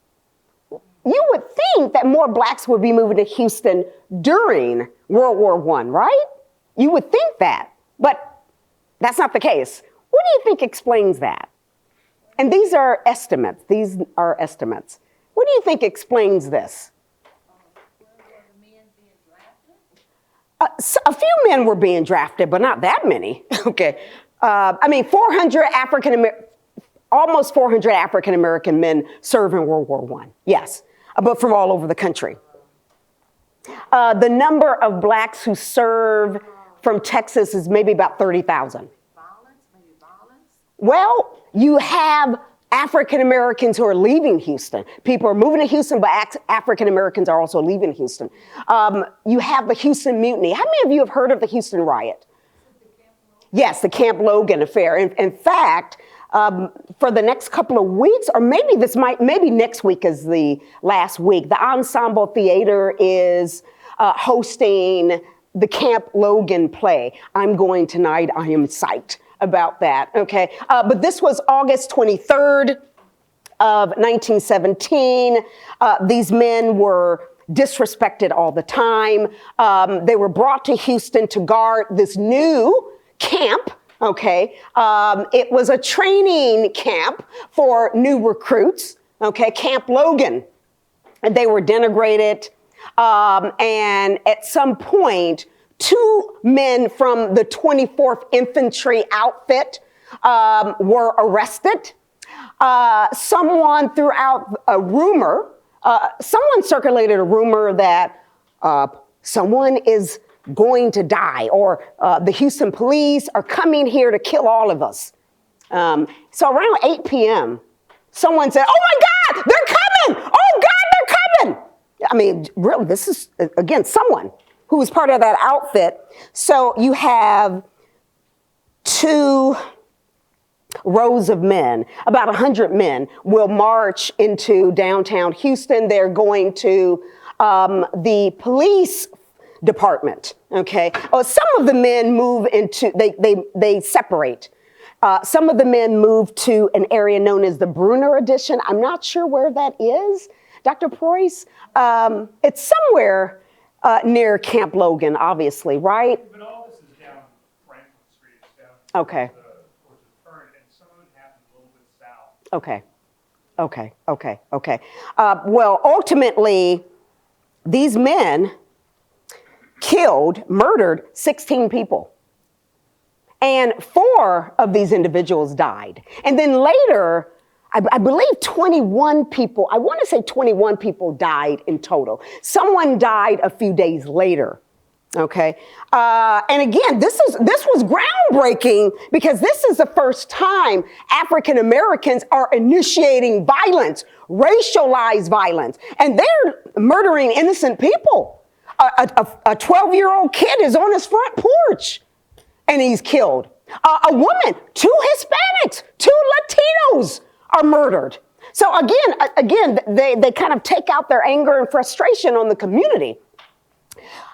You would think that more blacks would be moving to Houston during World War I, right? You would think that, but that's not the case. What do you think explains that? And these are estimates. These are estimates. What do you think explains this? A few men were being drafted, but not that many. Okay. 400 almost 400 African-American men served in World War I. Yes, but from all over the country. The number of blacks who serve from Texas is maybe about 30,000. Well, you have African Americans who are leaving Houston. People are moving to Houston, but African Americans are also leaving Houston. You have the Houston Mutiny. How many of you have heard of the Houston riot? Yes, the Camp Logan affair. In fact, for the next couple of weeks, or maybe next week is the last week, the Ensemble Theater is hosting the Camp Logan play. I'm going tonight. I am psyched about that, okay? But this was August 23rd of 1917. These men were disrespected all the time. They were brought to Houston to guard this new camp, okay? It was a training camp for new recruits, okay? Camp Logan. And they were denigrated. And at some point, 2 men from the 24th Infantry outfit were arrested. Someone threw out a rumor, someone circulated a rumor that someone is going to die, or the Houston police are coming here to kill all of us. So around 8 p.m., someone said, "Oh my God, they're coming! Oh God, they're coming!" I mean, really, this is, again, someone who was part of that outfit. So you have 2 rows of men, about 100 men, will march into downtown Houston. They're going to the police department, okay? Some of the men move into, they separate. Some of the men move to an area known as the Bruner Addition. I'm not sure where that is, Dr. Preuss. It's somewhere near Camp Logan, obviously, right? But all this is down Franklin Street. It's down Okay. towards the turn, and some of it happens a little bit south. Okay. Well, ultimately, these men murdered 16 people. And 4 of these individuals died. And then later, I believe 21 people, I want to say 21 people died in total. Someone died a few days later, okay? And again, this was groundbreaking, because this is the first time African Americans are initiating violence, racialized violence, and they're murdering innocent people. A 12-year-old kid is on his front porch and he's killed. A woman, 2 Hispanics, 2 Latinos are murdered. So again, they kind of take out their anger and frustration on the community.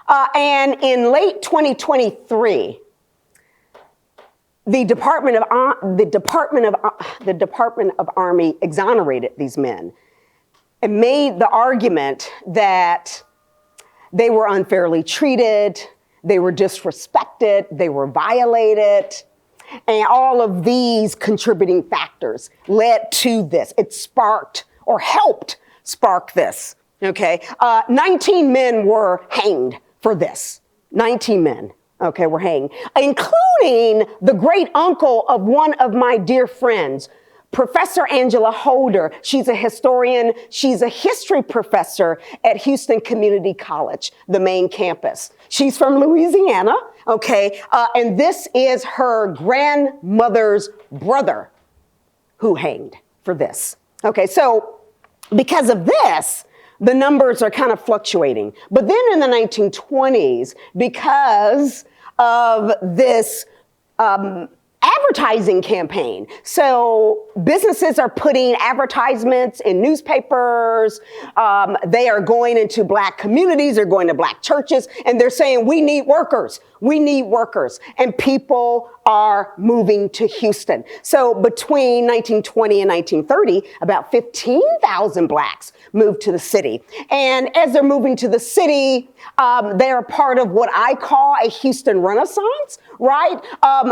And in late 2023, the Department of Army exonerated these men and made the argument that they were unfairly treated, they were disrespected, they were violated. And all of these contributing factors led to this. It sparked or helped spark this, okay? 19 men were hanged for this. 19 men, okay, were hanged, including the great uncle of one of my dear friends, Professor Angela Holder. She's a historian. She's a history professor at Houston Community College, the main campus. She's from Louisiana, okay? And this is her grandmother's brother who hanged for this. Okay, so because of this, the numbers are kind of fluctuating. But then in the 1920s, because of this advertising campaign. So businesses are putting advertisements in newspapers. They are going into Black communities, they're going to Black churches, and they're saying, we need workers. We need workers. And people are moving to Houston. So between 1920 and 1930, about 15,000 Blacks moved to the city. And as they're moving to the city, they're part of what I call a Houston Renaissance, right?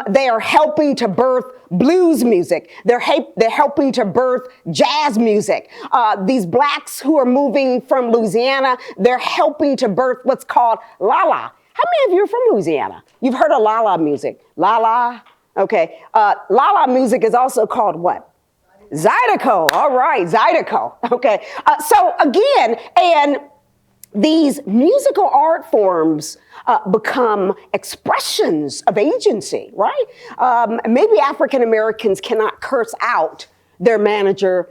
They are helping to birth blues music. They're helping to birth jazz music. These Blacks who are moving from Louisiana, they're helping to birth what's called la-la. How many of you are from Louisiana? You've heard of la-la music. La-la, okay. La-la music is also called what? Zydeco, all right, Zydeco, okay. So again, and these musical art forms become expressions of agency, right? Maybe African Americans cannot curse out their manager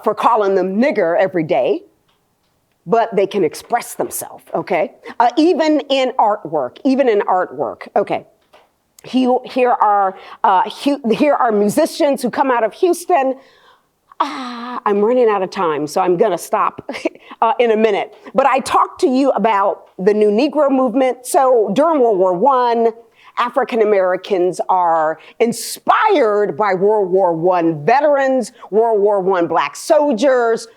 for calling them nigger every day, but they can express themselves, okay? Even in artwork, okay. Here are musicians who come out of Houston. I'm running out of time, so I'm gonna stop in a minute. But I talked to you about the New Negro movement. So during World War I, African Americans are inspired by World War I veterans, World War I Black soldiers,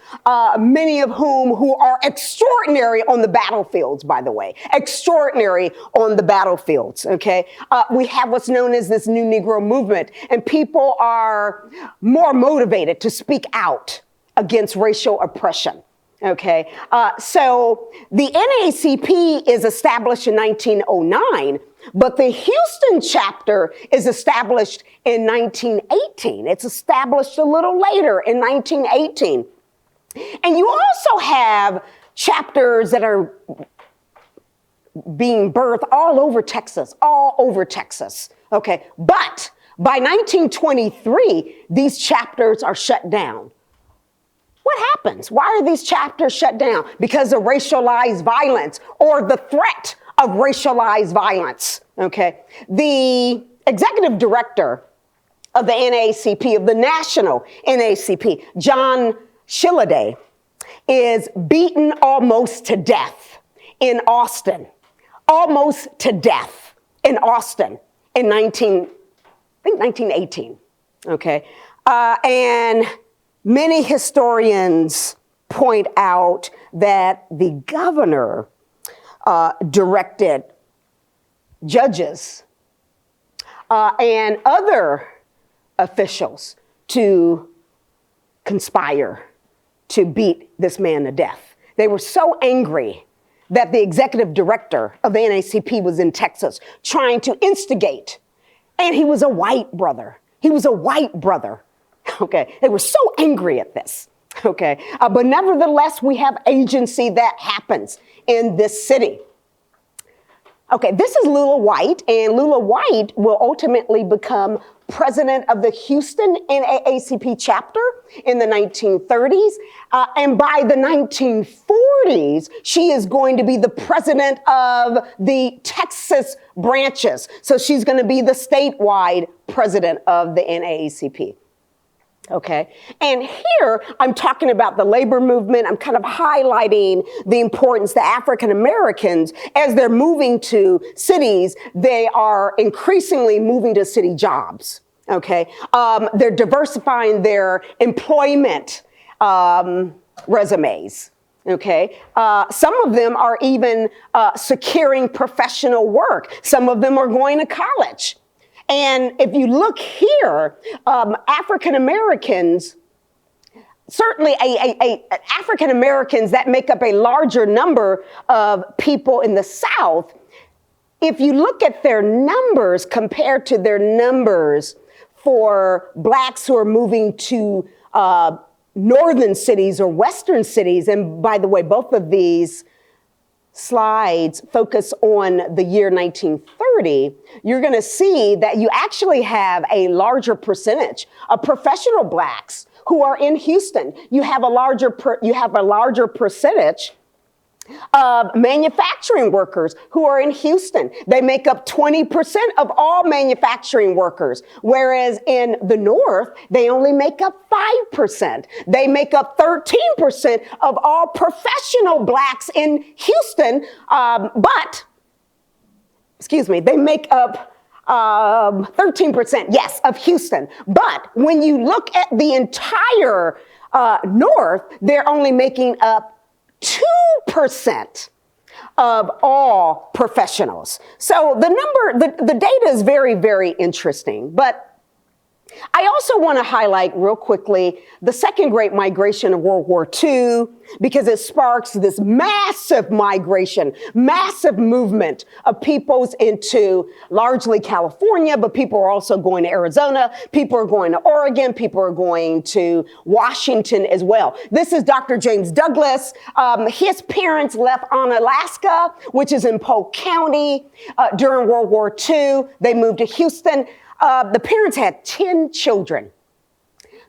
many of who are extraordinary on the battlefields, by the way, extraordinary on the battlefields, okay? We have what's known as this New Negro movement, and people are more motivated to speak out against racial oppression. Okay, so the NAACP is established in 1909, but the Houston chapter is established in 1918. It's established a little later in 1918. And you also have chapters that are being birthed all over Texas, okay? But by 1923, these chapters are shut down. What happens? Why are these chapters shut down? Because of racialized violence or the threat of racialized violence, okay? The executive director of the NAACP, of the national NAACP, John Shilladay, is beaten almost to death in Austin, almost to death in Austin in 1918, okay? And many historians point out that the governor directed judges and other officials to conspire to beat this man to death. They were so angry that the executive director of the NAACP was in Texas trying to instigate, and he was a white brother. Okay, they were so angry at this, okay? But nevertheless, we have agency that happens in this city. Okay, this is Lula White, and Lula White will ultimately become president of the Houston NAACP chapter in the 1930s. And by the 1940s, she is going to be the president of the Texas branches. So she's going to be the statewide president of the NAACP. Okay, and here I'm talking about the labor movement. I'm kind of highlighting the importance that African Americans, as they're moving to cities, they are increasingly moving to city jobs. Okay, they're diversifying their employment resumes. Okay, some of them are even securing professional work. Some of them are going to college. And if you look here, African Americans, certainly African Americans that make up a larger number of people in the South, if you look at their numbers compared to their numbers for Blacks who are moving to northern cities or western cities, and by the way, both of these slides focus on the year 1930, you're going to see that you actually have a larger percentage of professional Blacks who are in Houston. You have a larger percentage Manufacturing workers who are in Houston, they make up 20% of all manufacturing workers, whereas in the North, they only make up 5%. They make up 13% of all professional blacks in Houston, they make up 13%, yes, of Houston. But when you look at the entire North, they're only making up 2% of all professionals. So the data is very, very interesting. But I also want to highlight real quickly the second great migration of World War II, because it sparks this massive migration, massive movement of peoples into largely California, but people are also going to Arizona, people are going to Oregon, people are going to Washington as well. This is Dr. James Douglas. His parents left on Alaska, which is in Polk County, during World War II. They moved to Houston. The parents had 10 children.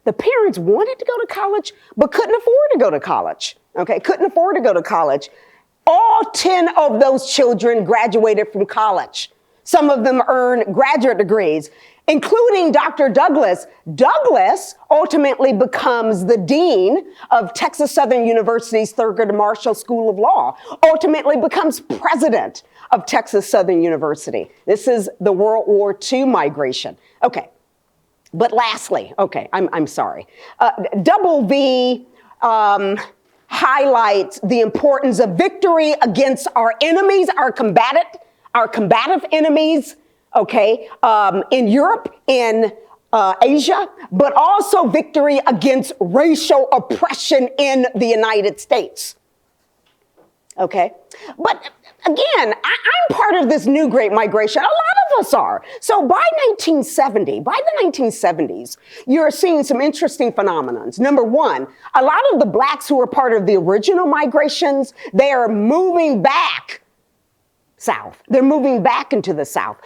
The parents wanted to go to college, but couldn't afford to go to college. Okay, couldn't afford to go to college. All 10 of those children graduated from college. Some of them earned graduate degrees, including Dr. Douglas. Douglas ultimately becomes the dean of Texas Southern University's Thurgood Marshall School of Law, ultimately becomes president of Texas Southern University. This is the World War II migration. Okay, but lastly, okay, I'm sorry. Double V highlights the importance of victory against our enemies, our combative enemies, okay, in Europe, in Asia, but also victory against racial oppression in the United States. Okay, but again, I'm part of this new great migration. A lot of us are. So by the 1970s, you're seeing some interesting phenomenons. Number one, a lot of the blacks who were part of the original migrations, they are moving back south. They're moving back into the South.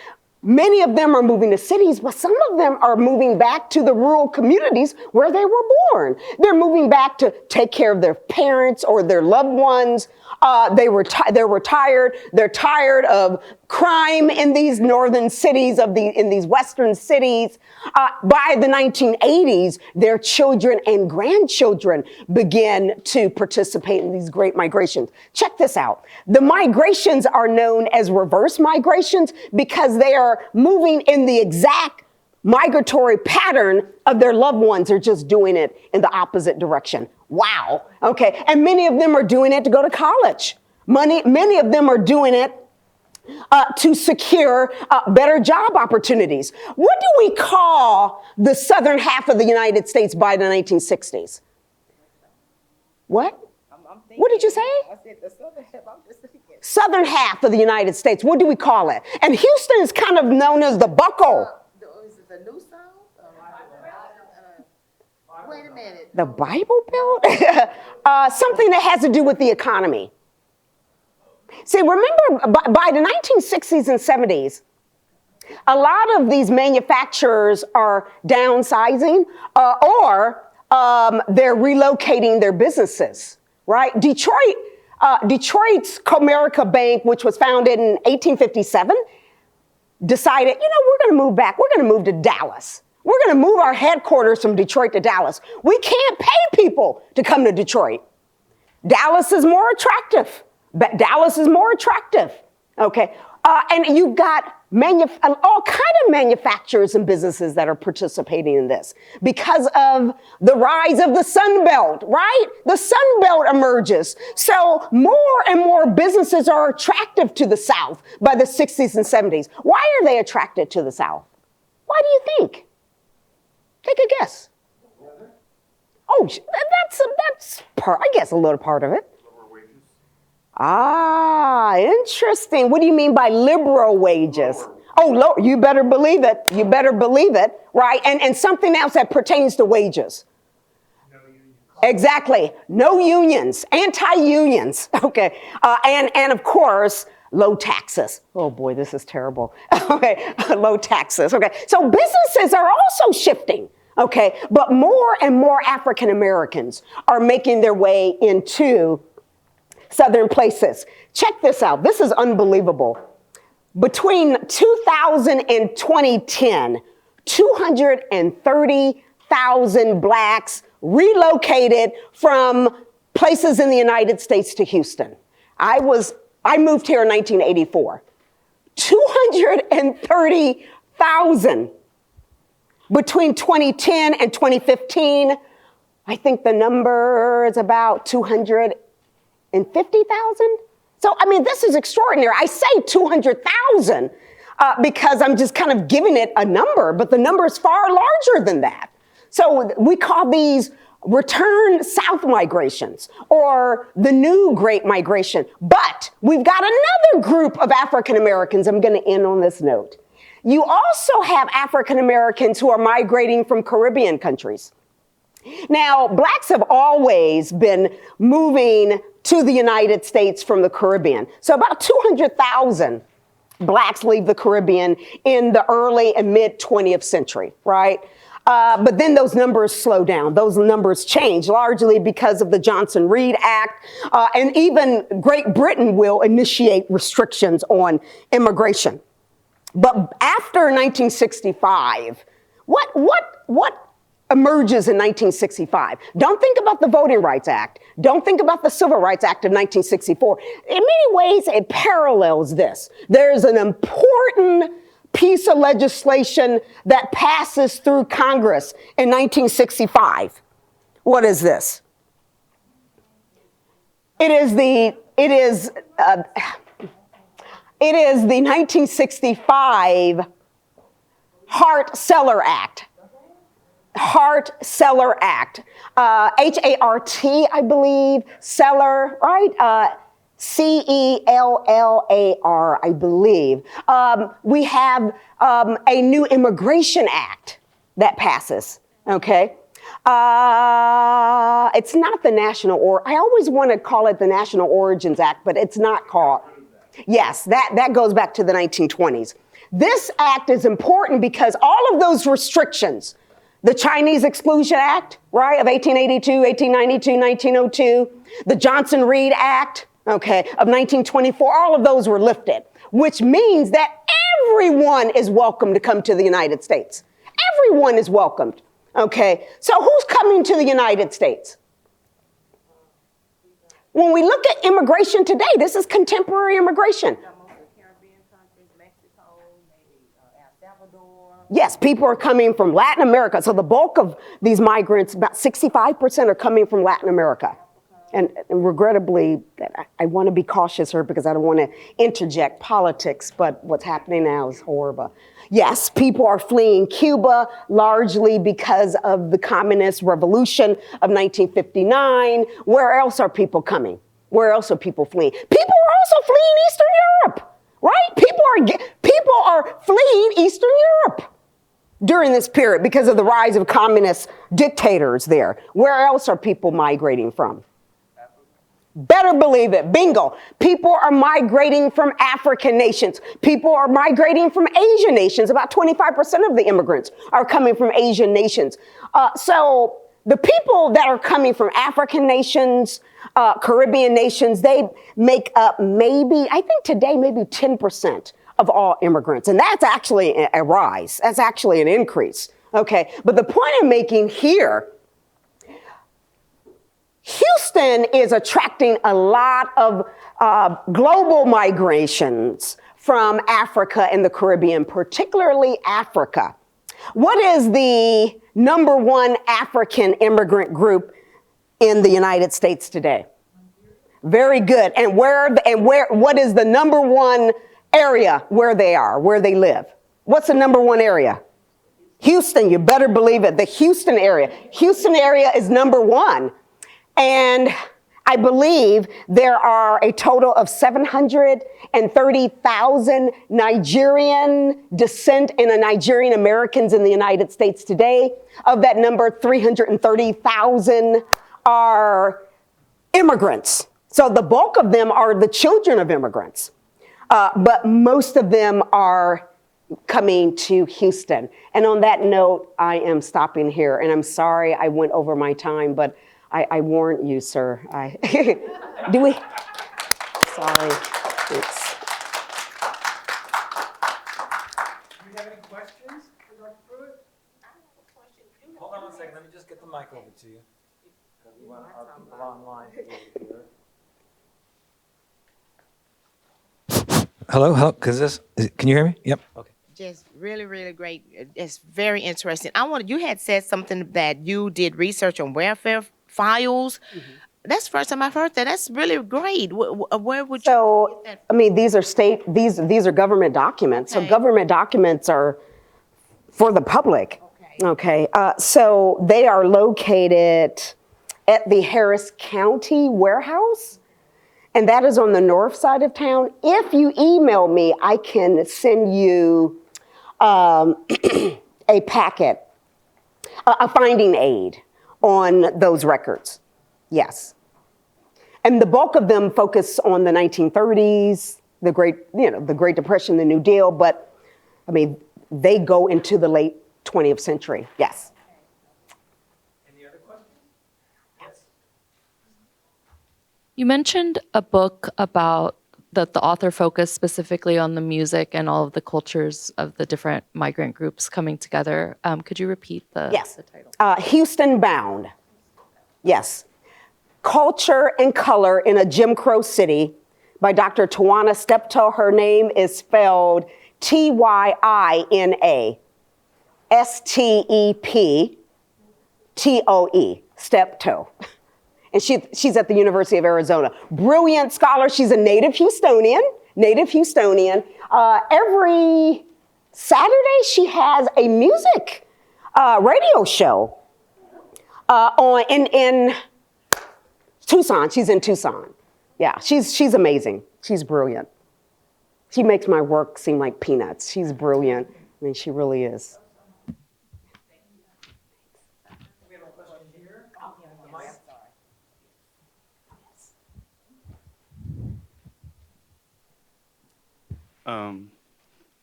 Many of them are moving to cities, but some of them are moving back to the rural communities where they were born. They're moving back to take care of their parents or their loved ones. They're retired. They're tired of crime in these northern cities, in these western cities. By the 1980s, their children and grandchildren begin to participate in these great migrations. Check this out. The migrations are known as reverse migrations because they are moving in the exact migratory pattern of their loved ones. Are just doing it in the opposite direction. Wow. Okay. And many of them are doing it to go to college. Many of them are doing it to secure better job opportunities. What do we call the southern half of the United States by the 1960s? What? What did you say? I said the southern half. I'm just thinking. Southern half of the United States. What do we call it? And Houston is kind of known as the buckle. Is it the New South? Wait a minute. The Bible Belt? Something that has to do with the economy. See, remember, by the 1960s and 70s, a lot of these manufacturers are downsizing or they're relocating their businesses, right? Detroit's Comerica Bank, which was founded in 1857, decided, we're going to move back. We're going to move to Dallas. We're going to move our headquarters from Detroit to Dallas. We can't pay people to come to Detroit. Dallas is more attractive. Okay. And you've got all kind of manufacturers and businesses that are participating in this because of the rise of the Sun Belt, right? The Sun Belt emerges. So more and more businesses are attractive to the South by the 60s and 70s. Why are they attracted to the South? Why do you think? Take a guess. Oh, that's part, I guess a little part of it. Ah, interesting. What do you mean by liberal wages? Oh, you better believe it. You better believe it, right? And something else that pertains to wages. No unions. Exactly. No unions, anti-unions. Okay. And of course, low taxes. Oh boy, this is terrible. Okay. Low taxes. Okay. So businesses are also shifting. Okay. But more and more African Americans are making their way into southern places. Check this out. This is unbelievable. Between 2000 and 2010, 230,000 blacks relocated from places in the United States to Houston. I moved here in 1984. 230,000. Between 2010 and 2015, I think the number is about 250,000. So, I mean, this is extraordinary. I say 200,000 because I'm just kind of giving it a number, but the number is far larger than that. So we call these return south migrations or the new Great Migration. But we've got another group of African Americans. I'm going to end on this note. You also have African Americans who are migrating from Caribbean countries. Now, blacks have always been moving to the United States from the Caribbean. So about 200,000 blacks leave the Caribbean in the early and mid 20th century, right? But then those numbers slow down. Those numbers change largely because of the Johnson-Reed Act. And even Great Britain will initiate restrictions on immigration. But after 1965, what emerges in 1965? Don't think about the Voting Rights Act. Don't think about the Civil Rights Act of 1964. In many ways, it parallels this. There's an important piece of legislation that passes through Congress in 1965. What is this? It is the 1965 Hart-Celler Act. Hart-Celler Act. H-A-R-T, I believe, Celler, right? C-E-L-L-A-R, I believe. We have a new Immigration Act that passes, okay? It's not the I always want to call it the National Origins Act, but it's not called. Yes, that goes back to the 1920s. This act is important because all of those restrictions, the Chinese Exclusion Act, right, of 1882, 1892, 1902, the Johnson-Reed Act, okay, of 1924, all of those were lifted, which means that everyone is welcome to come to the United States. Everyone is welcomed, okay? So who's coming to the United States? When we look at immigration today, this is contemporary immigration. Yes, people are coming from Latin America. So the bulk of these migrants, about 65% are coming from Latin America. And regrettably, I want to be cautious here because I don't want to interject politics, but what's happening now is horrible. Yes, people are fleeing Cuba largely because of the communist revolution of 1959. Where else are people coming? Where else are people fleeing? People are also fleeing Eastern Europe, right? People are fleeing Eastern Europe during this period because of the rise of communist dictators there. Where else are people migrating from? Better believe it. Bingo. People are migrating from African nations. People are migrating from Asian nations. About 25% of the immigrants are coming from Asian nations. So the people that are coming from African nations, Caribbean nations, they make up maybe 10% of all immigrants. And that's actually a rise. That's actually an increase. Okay. But the point I'm making here, Houston is attracting a lot of global migrations from Africa and the Caribbean, particularly Africa. What is the number one African immigrant group in the United States today? Very good. And what is the number one area where they live? What's the number one area? Houston, you better believe it. The Houston area. Houston area is number one. And I believe there are a total of 730,000 Nigerian descent and Nigerian Americans in the United States today. Of that number, 330,000 are immigrants. So the bulk of them are the children of immigrants. But most of them are coming to Houston. And on that note, I am stopping here. And I'm sorry I went over my time, but I warned you, sir. Do we? Sorry. Thanks. Do you have any questions for Dr. Pruitt? Hold on one second, let me just get the mic over to you. Because we want our people online to hear. Hello, can you hear me? Yep. Okay. Just really, really great. It's very interesting. You had said something that you did research on welfare files. That's the first time I've heard that. That's really great. Where would you So, get that? I mean, these are government documents. So Okay. government documents are for the public. Okay. So they are located at the Harris County warehouse, and that is on the north side of town. If you email me, I can send you a packet, a finding aid on those records. Yes. And the bulk of them focus on the 1930s, the Great Depression, the New Deal, but I mean, they go into the late 20th century. Yes. Any other questions? Yes. You mentioned a book about that the author focused specifically on the music and all of the cultures of the different migrant groups coming together. Could you repeat the title? Houston Bound. Yes. Culture and Color in a Jim Crow City by Dr. Tawana Steptoe. Her name is spelled Tyina Steptoe, Steptoe. And she's at the University of Arizona. Brilliant scholar. She's a native Houstonian. Every Saturday, she has a music radio show in Tucson. She's in Tucson. Yeah, she's amazing. She's brilliant. She makes my work seem like peanuts. She's brilliant. I mean, she really is. We have a question here. The mic.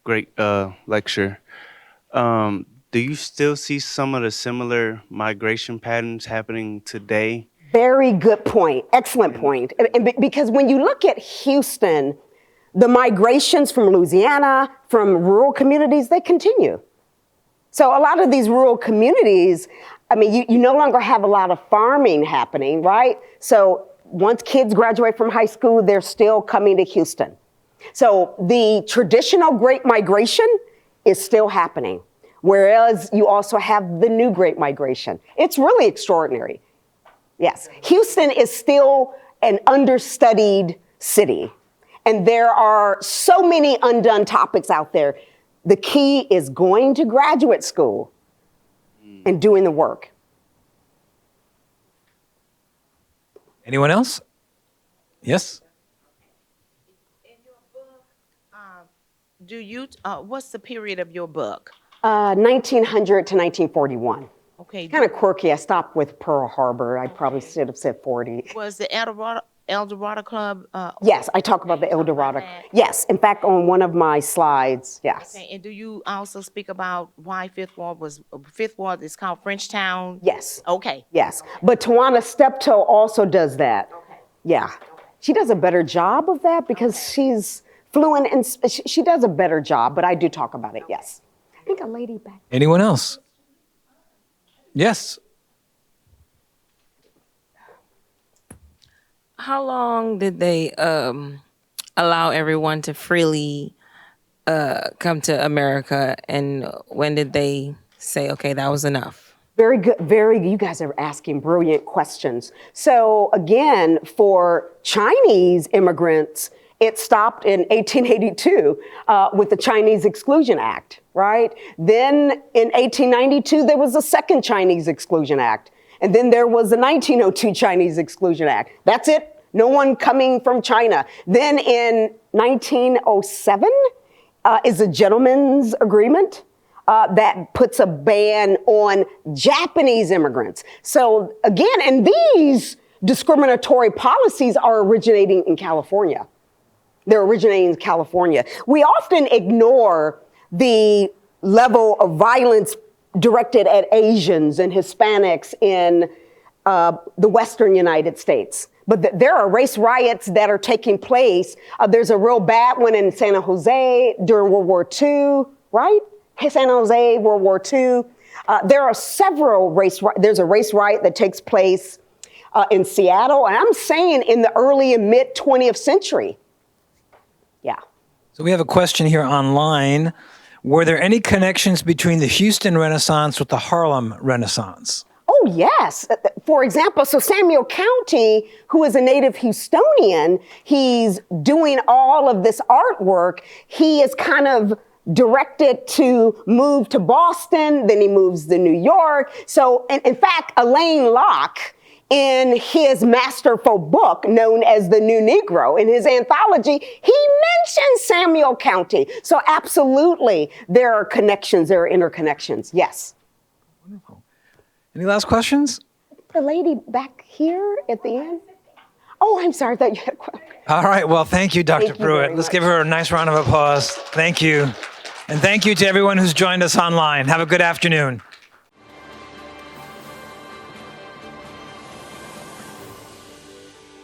Great lecture. Do you still see some of the similar migration patterns happening today? Very good point. Excellent point. Because when you look at Houston, the migrations from Louisiana, from rural communities, they continue. So a lot of these rural communities, I mean, you no longer have a lot of farming happening, right? So once kids graduate from high school, they're still coming to Houston. So the traditional Great Migration is still happening, whereas you also have the new Great Migration. It's really extraordinary. Yes, Houston is still an understudied city, and there are so many undone topics out there. The key is going to graduate school and doing the work. Anyone else? Yes? In your book, what's the period of your book? 1900 to 1941. Okay. Kind of quirky. I stopped with Pearl Harbor. I probably should have said 40. Was the El Dorado Club? Yes, I talk about the El Dorado. Yes, in fact, on one of my slides, yes. Okay, and do you also speak about why Fifth Ward is called Frenchtown? Yes. Okay. Yes, but Tawana Steptoe also does that. Okay. Yeah, she does a better job of that because she's fluent and she does a better job, but I do talk about it, yes. I think a lady back. Anyone else? Yes. How long did they allow everyone to freely come to America, and when did they say, okay, that was enough? Very good, you guys are asking brilliant questions. So again, for Chinese immigrants, it stopped in 1882 with the Chinese Exclusion Act, right? Then in 1892, there was a second Chinese Exclusion Act. And then there was the 1902 Chinese Exclusion Act. That's it. No one coming from China. Then in 1907 is a gentleman's agreement that puts a ban on Japanese immigrants. So again, and these discriminatory policies are originating in California. They're originating in California. We often ignore the level of violence directed at Asians and Hispanics in the Western United States. But there are race riots that are taking place. There's a real bad one in San Jose during World War II, right? San Jose, World War II. There are several there's a race riot that takes place in Seattle, and I'm saying in the early and mid 20th century. Yeah. So we have a question here online. Were there any connections between the Houston Renaissance with the Harlem Renaissance? Oh, yes. For example, so Samuel County, who is a native Houstonian, he's doing all of this artwork. He is kind of directed to move to Boston, then he moves to New York. So, in fact, Alain Locke, in his masterful book known as The New Negro, in his anthology, he mentions Samuel County. So absolutely, there are connections, there are interconnections, yes. Wonderful. Any last questions? The lady back here at the end? Oh, I'm sorry, I thought you had a question. All right, well, thank you, Dr. Thank you Pruitt. very Let's much. give her a nice round of applause. Thank you. And thank you to everyone who's joined us online. Have a good afternoon.